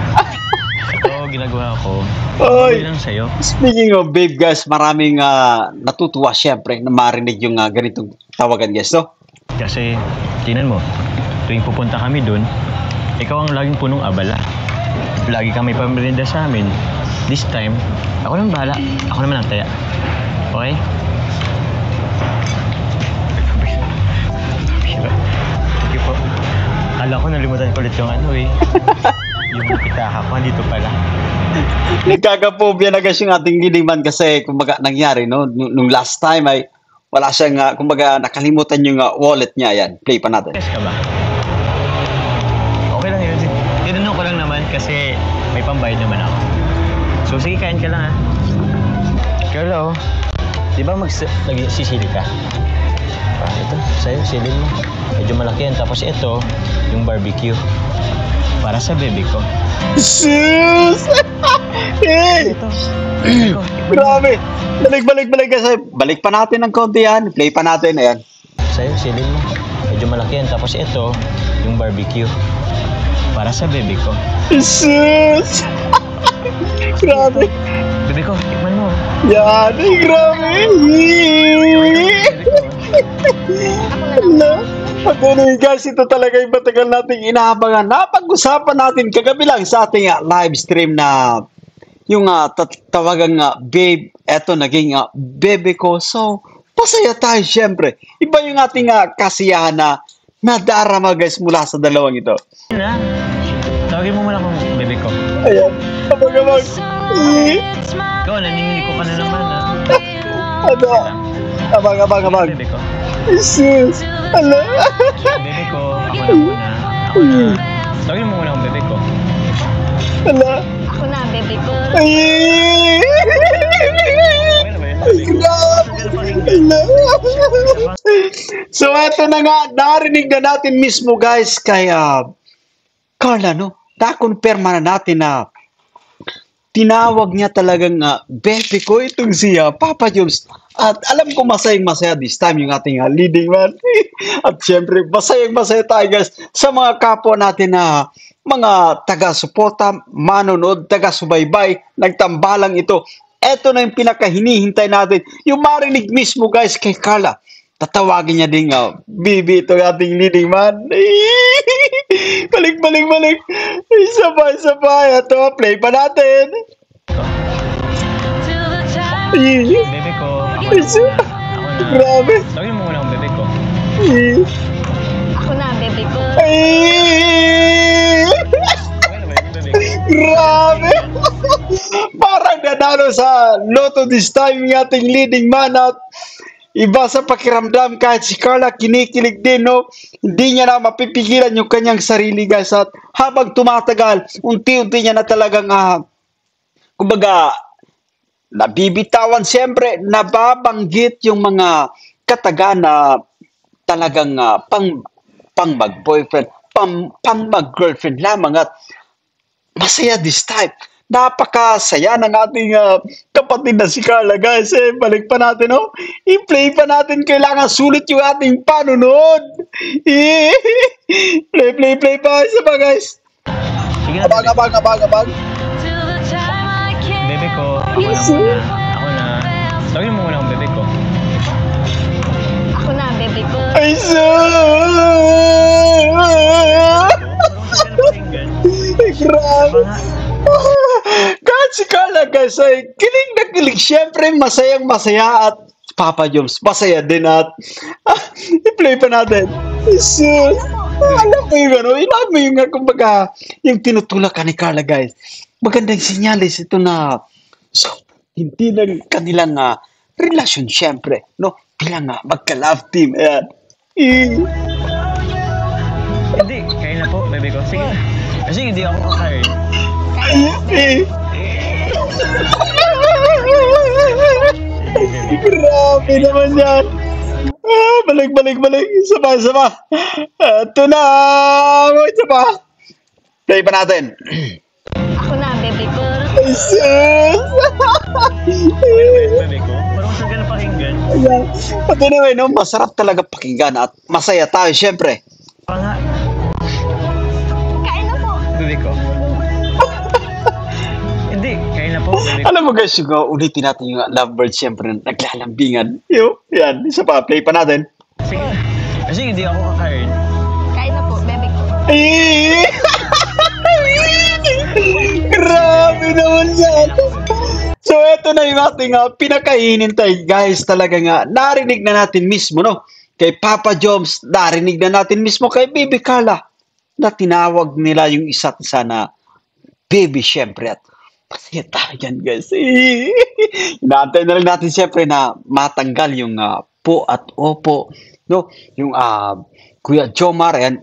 Ito, ginagawa ko. Oy. Lang sa'yo. Speaking of babe, guys, maraming natutuwa syempre na marinig yung ganitong tawagan, guys, no? Kasi, tingnan mo, tuwing pupunta kami dun, ikaw ang laging punong abala. Lagi kami pamerinda sa amin. This time, ako naman bahala. Ako naman ang taya. Okay? Thank you po. Kala ko nalimutan ko ulit yung yung pitaka ko, dito pala. Nagkakapobia na guys yung ating leading man kasi kumbaga nangyari, no? Nung last time ay wala siyang, kumbaga nakalimutan yung wallet niya. Yan, play pa natin. Yes ka ba? Okay lang yun. Tinanong ko lang naman kasi may pambayad naman ako. So sige, kain ka lang ha. Carla, di ba nagsisili ka? Ito, sa'yo, silin mo. Medyo malaki yan. Tapos ito, yung barbecue. Para sa baby ko. Sus! Hey! Ito. Grabe! Balik kasi. Balik pa natin ng konti yan. Play pa natin. Ayan. Sa'yo, silin mo. Medyo malaki yan. Tapos ito, yung barbecue. Para sa baby ko. Sus! Grabe! Baby ko, tikman mo. Yan! Ay, grabe! Patuloy guys, ito talaga yung matagal nating inaabangan. Napag-usapan natin kagabi lang sa ating live stream na yung tawagang babe, eto naging bebe ko. So, pasaya tayo syempre. Iba yung ating kasiyahan na nadarama guys mula sa dalawang ito. Na, tawagin mo muna kung bebe ko. Ayan, abang-abang. Ikaw, naninili ko ka na naman ha. Ano? Abang. Bebe ko. Jesus! Ala! Bebe ko, ako na. Tawagin mo muna kung bebe ko. Ala! Ako na, bebe ko. Ay! Okay na ba yun? Ala! So eto na nga, narinig na natin mismo guys kay Carla, no? Na-confirma na natin na tinawag niya talagang bebe ko itong si Papa Jones. At alam ko masayang-masaya this time yung ating leading man. At syempre, masayang-masaya tayo guys sa mga kapwa natin na mga taga-suporta, manonood, taga-subaybay, nagtambalang ito. Eto na yung pinakahinihintay natin. Yung marinig mismo guys kay Carla. Tatawagin niya din bibi ito ating leading man. Balik. Sabay. Ito, play pa natin. Bebe ko, ako na. Grabe. Tawagin mo muna kung bebe ko. Ako na, bebe ko. Okay na ba yun, bebe ko? Grabe. Parang nanalo sa Lotto this time yung ating leading man at iba sa pakiramdam kahit si Carla kinikilig din, no? Hindi niya na mapipigilan yung kanyang sarili, guys. At habang tumatagal, unti-unti niya na talagang, kumbaga, nabibitawan siyempre, nababanggit yung mga kataga na talagang pang mag-boyfriend, pang mag-girlfriend lamang at masaya this time. Napakasaya ng ating kapatid na si Carla, guys. Balik pa natin, no? I-play pa natin. Kailangan sulit yung ating panunod. Play pa. Isa pa, guys. Sige na, Abang. bebe ko. Ako na. Tawagin mo muna akong bebe ko. Ako na, baby ko. Ay, grabe. Kahit si Carla, guys, ay kilig na kilig. Siyempre, masayang-masaya at Papa Joms, masaya din at i-play pa natin. Jesus. Alam mo yung kumbaga, yung tinutulak ka ni Carla, guys. Magandang sinyalis ito na hindi ng kanilang relasyon, siyempre, no? Bilang magka-love team. Ayan. Hindi, kayo na po, bebe ko. Sige. Kasi hindi ako kakain. Grabe naman yan. Balik. Isa pa. Ito na. Isa pa. Play pa natin. Ako na, baby ko. Jesus! Bebe ko, parang saan ka na pakinggan? At anyway, no, masarap talaga pakinggan at masaya tayo, syempre. Nga, Kain na po. bebe ko. Hindi, kayo na po, bebe ko. Alam mo, guys, ulitin natin yung lovebird, syempre, naglalambingan. Yan, isa pa, play pa natin. Sige. Kasi hindi ako kakain. Kain na po, baby ko. Grabe naman yan. So, eto na yung ating pinakahinintay, guys. Talaga nga, narinig na natin mismo, no? Kay Papa Joms, narinig na natin mismo kay Baby Carla na tinawag nila yung isa't isa na baby, syempre. At masaya tayo yan, guys. Inaantay na lang natin, syempre, na matanggal yung po at opo, no? Yung Kuya Jomar, ayan,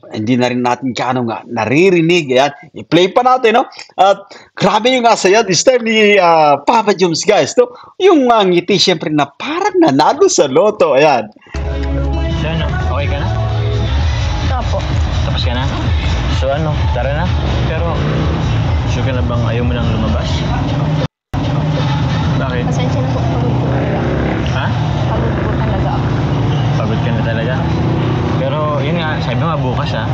hindi na rin natin kano nga naririnig. Ayan, i-play pa natin, no? At grabe yung saya this time ni Papa Joms, guys, no? Yung ngiti, syempre, na parang nanalo sa loto. Ayan. So ano, okay ka na? Ito po. Tapos ka na? So ano, tara na. Pero, sure ka na bang ayaw mo nang lumabas? Bakit? Pasensya na po. Pagod po talaga. Ha? Pagod po talaga ako. Pagod ka na talaga? Pero, yun nga, sabi mo nga bukas, ha?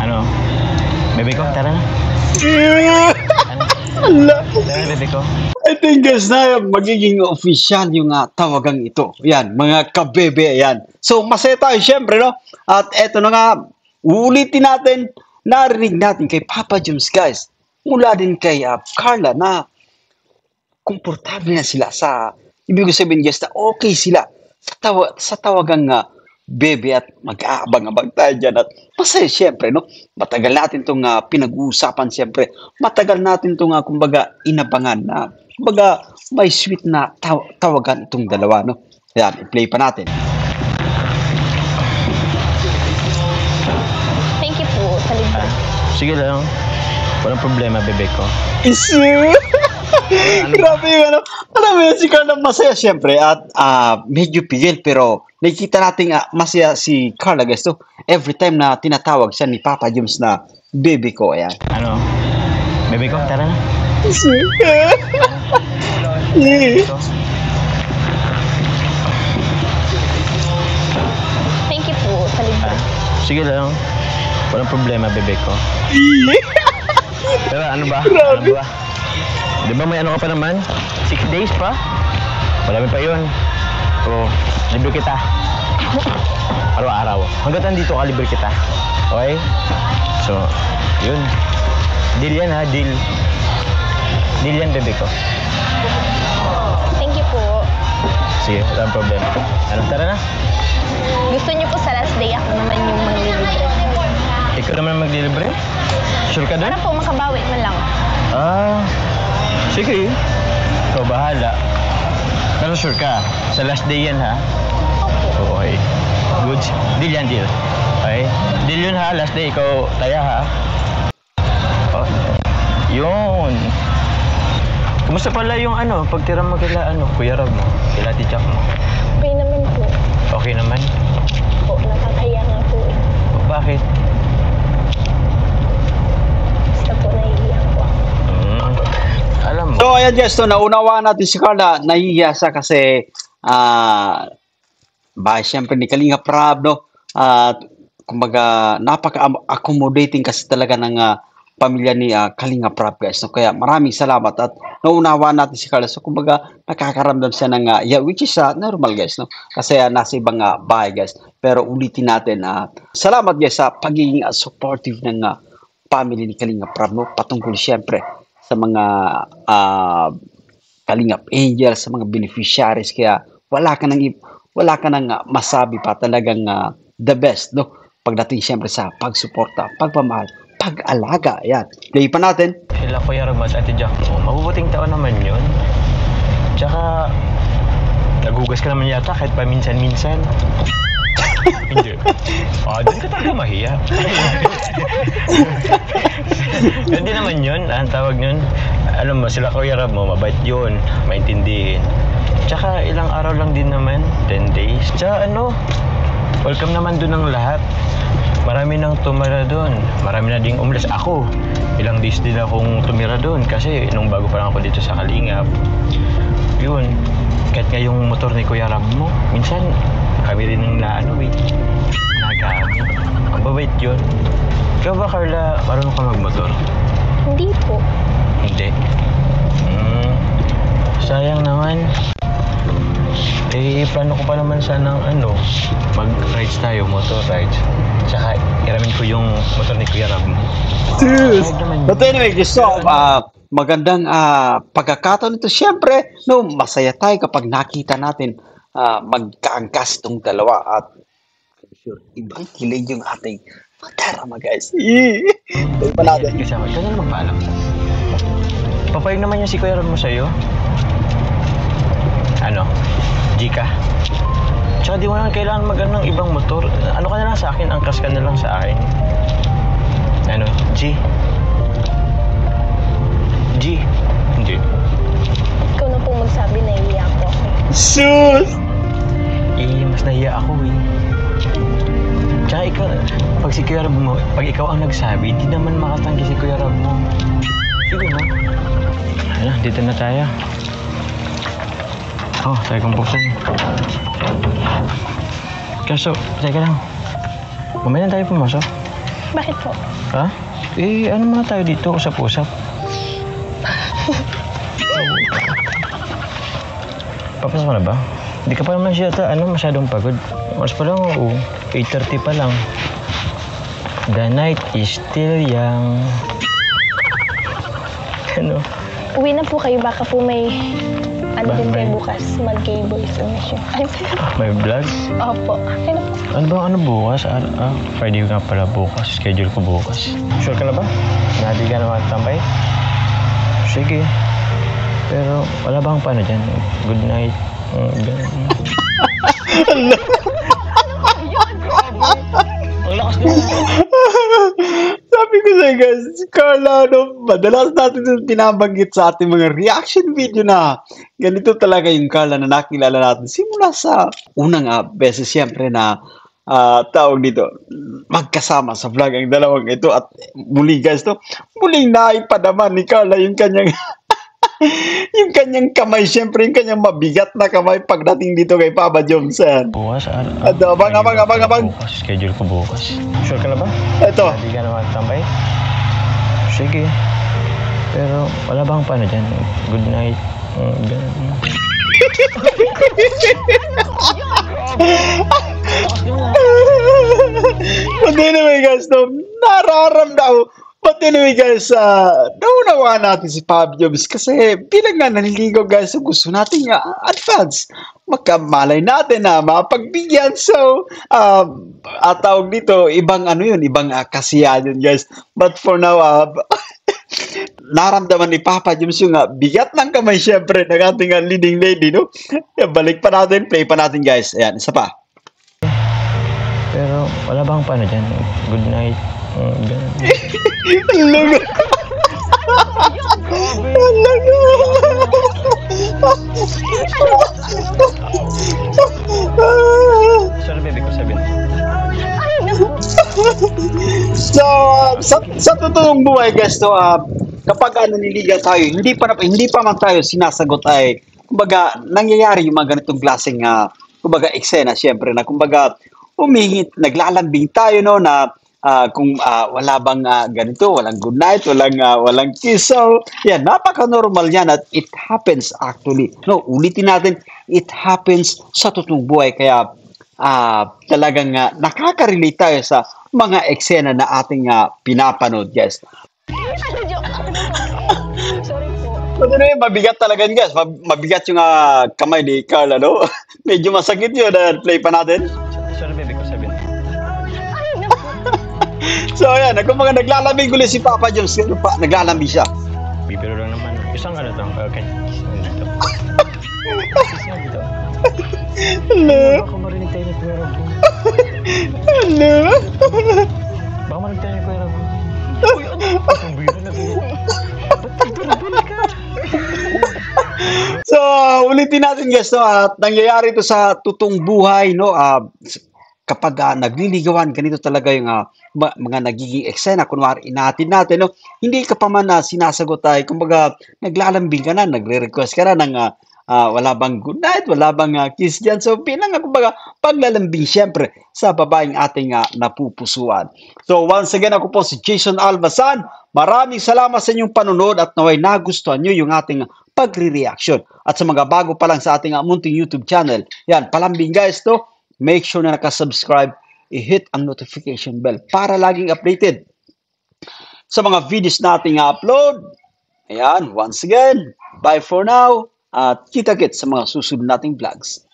Ano? Bebe ko, tara na. Tara na, bebe ko. I think, guys, na magiging official yung tawagang ito. Yan, mga kabebe, yan. So, masaya tayo, syempre, no? At eto na nga, uulitin natin, narinig natin kay Papa Joms, guys. Mula din kay Carla na komportable na sila sa, ibig sabihin, guys, na okay sila sa tawagang bebe at mag-aabang-abang tayo dyan. At masaya, syempre, no? Matagal natin itong pinag-uusapan, syempre. Matagal natin itong, kumbaga, inabangan na, kumbaga, may sweet na tawagan itong dalawa, no? Yan, i-play pa natin. Thank you po sa libre. Sige lang. Walang problema, bebe ko. Isu! Grabe yung alam mo yun, si Carla masaya syempre at medyo pigil pero nakikita natin masaya si Carla, guys, to every time na tinatawag siya ni Papa Joms na baby ko. Ayan. Ano? Bebe ko, tara na. Isu! Thank you po sa libre. Sige lang. Walang problema, bebe ko. Pero ano ba? Grabe. Ano ba? Di ba may ano ka pa naman? 6 days pa? Marami pa yun. O, libre kita. Araw-araw. Hanggat nandito ka, libre kita. Okay? So, yun. Deal yan, ha? Deal. Deal yan, bebe ko. Thank you po. Sige, walang problema. Ano, tara na. Gusto niyo po sa last day ako naman yung maglilibre. Ikaw naman maglilibre? Sure ka doon? Para po makabawi man lang. Ah, Sige. Ikaw bahala. Pero sure ka, sa last day yan ha? Okay. Good. Deal yan, deal. Okay? Deal yun ha, last day. Ikaw, taya ha? Oh. Yun. Kumusta pala yung pagtira mo kila Kuya Rob mo? Kila Tichak mo? Okay naman po. Okay naman? Po, nakakaya nga po. Bakit? Basta po naiiyak po ako. Alam mo. So, ayan guys, naunawaan natin si Carla. Nahihiya siya kasi, siyempre ni Kalinga Prab, no? Kumbaga, napaka-accommodating kasi talaga ng pamilya ni Kalinga Prab, guys. No? Kaya maraming salamat at naunawaan natin si Carla. So, kumbaga, nakakaramdam siya ng, which is normal, guys. No? Kasi nasa ibang bahay, guys. Pero ulitin natin, salamat, guys, sa pagiging supportive ng family ni Kalinga Prab, no? Patungkol, siyempre, sa mga Kalingap Angels, sa mga beneficiaries. Kaya wala ka nang masabi pa, talagang the best, no? Pagdating siyempre sa pagsuporta, pagpamahal, pag-alaga. Ayan. Play pa natin. Sila Kuya Rob at Ate Jack mo, mabubuting taon naman yun. Tsaka, nagugas ka naman yata kahit paminsan-minsan. Hindi. Doon ka talaga mahiya. Hindi naman yun. Ang tawag yun, alam mo, sila Kuya Rob mo, mabait yun, maintindihin. Tsaka ilang araw lang din naman, 10 days. Tsaka welcome naman doon ang lahat. Marami nang tumira doon. Marami na ding umalis. Ako, ilang days din akong tumira doon kasi nung bago pa lang ako dito sa Kalingap. Yun, kahit nga yung motor ni Kuya Rob mo, minsan kami rin ng nagamit. Ang babait yun. Ikaw ba, Carla, marunong ka magmotor? Hindi po. Hindi. Sayang naman. Plano ko pa naman sanang mag-rides tayo, motor rides. Tsaka iramin ko yung motor ni Kuya Rob mo. Cheers! But anyway, gusto, magandang pagkakataon ito. Siyempre, masaya tayo kapag nakita natin magkaangkas itong dalawa at I'm sure, ibang kilig yung ating matarama, guys. Play pa natin. Kasi ako, ikaw na magpaalam. Papayag naman yung si Kuya Rob mo sa'yo. Gika. Tsaka di mo lang kailangan ng ibang motor. Ka na lang sa akin, angkas ka na lang sa akin. G? G? Hindi. Ikaw na po magsabi na iiyak po ako. Sus! Mas nahiya ako Tsaka ikaw, pag si Kuya Rob mo, pag ikaw ang nagsabi, di naman makatanggi si Kuya Rob mo. Sige na. Dito na tayo. Tayo kong buksan. Kaso, teka lang. Mamaya na tayo pumasok. Bakit po? Ha? Muna tayo dito, usap-usap. Papasok ka na ba? Hindi ka pa naman siya masyadong pagod. Oras pa lang, 8:30 pa lang. The night is still young. Uwi na po kayo, baka po may din kayo bukas, mag-cable submission. May vlog? Opo. Okay na po. Bukas? Friday nga pala bukas. Schedule ko bukas. Sure ka na ba? Hindi ka na matambay? Sige. Pero wala bang paano dyan? Good night. Ang lakas na. Sabi ko sa'yo, guys, Carla, madalas natin yung pinabanggit sa ating mga reaction video na ganito talaga yung Carla na nakilala natin simula sa unang beses, siyempre, na tawag dito, magkasama sa vlog ang dalawang ito. At muli, guys, muling naipadaman ni Carla yung kanyang yung kanyang kamay, siyempre yung kanyang mabigat na kamay pagdating dito kay Papa Johnson. Bukas? Abang. Bukas. Schedule ko bukas. Sure ka na ba? Ito. Hindi ka na matambay? Sige. Pero wala bang paano dyan? Good night. But anyway, guys, nararamdaman. But anyway, guys, naunawaan natin si Papa Jobs kasi bilang nga naliligaw, guys, so gusto natin advance. Magkamalay natin na mapagbigyan. So, tawag dito, ibang ibang kasiyahan yun, guys. But for now, naramdaman ni Papa James yung bigat ng kamay syempre ng ating leading lady, no? Balik pa natin, play pa natin guys. Ayan, isa pa. Pero wala bang paano dyan? Good night. Ganun. Alaga. Sorry, baby ko sabihin. So, sa totoong buhay guys, no, kapag naniligaw tayo, hindi pa man tayo sinasagot ay kumbaga nangyayari yung mga ganitong klaseng kumbaga eksena syempre na kumbaga naglalambing tayo no na kung wala bang ganito, walang good night, walang kiss. So, yan, napaka-normal yan at it happens actually. No, ulitin natin, it happens sa totoong buhay kaya talagang nakaka-relate tayo sa mga eksena na ating pinapanood, guys. Sorry po. Pero mabigat talaga yun, guys. Mabigat yung kamay ni Carla, no? Medyo masakit yun. Play pa natin. Sorry, baby ko sabihin. So, ayan. Kung mga naglalambing ulit si Papa Jones, naglalambing siya. Bibiro lang naman. Isang ano to? Okay. Dito. Kiss nga dito. Hello? Baka marinig tayo ni Kuya Rabo. Hello? Baka marinig tayo ni Kuya Rabo. Uy, ano? Ang biro na biro. Ba't nagdulabili ka? So, ulitin natin guys, no, at nangyayari ito sa totoong buhay, no, kapag nagliligawan, ganito talaga yung mga nagiging eksena, kunwari inatin natin, no, hindi ka pa man sinasagot ay, kumbaga, naglalambing ka na, nagre-request ka na ng wala bang good night, wala bang kiss dyan. So, bilang kumbaga, paglalambing syempre sa babaeng ating napupusuan. So, once again, ako po si Jason Albasan. Maraming salamat sa inyong panunod at naway nagustuhan nyo yung ating pagre-reaction. At sa mga bago pa lang sa ating munting YouTube channel, yan, palambing guys to, make sure na nakasubscribe, i-hit ang notification bell para laging updated sa mga videos nating upload. Ayan, once again, bye for now. At kita-kits sa mga susunod nating vlogs.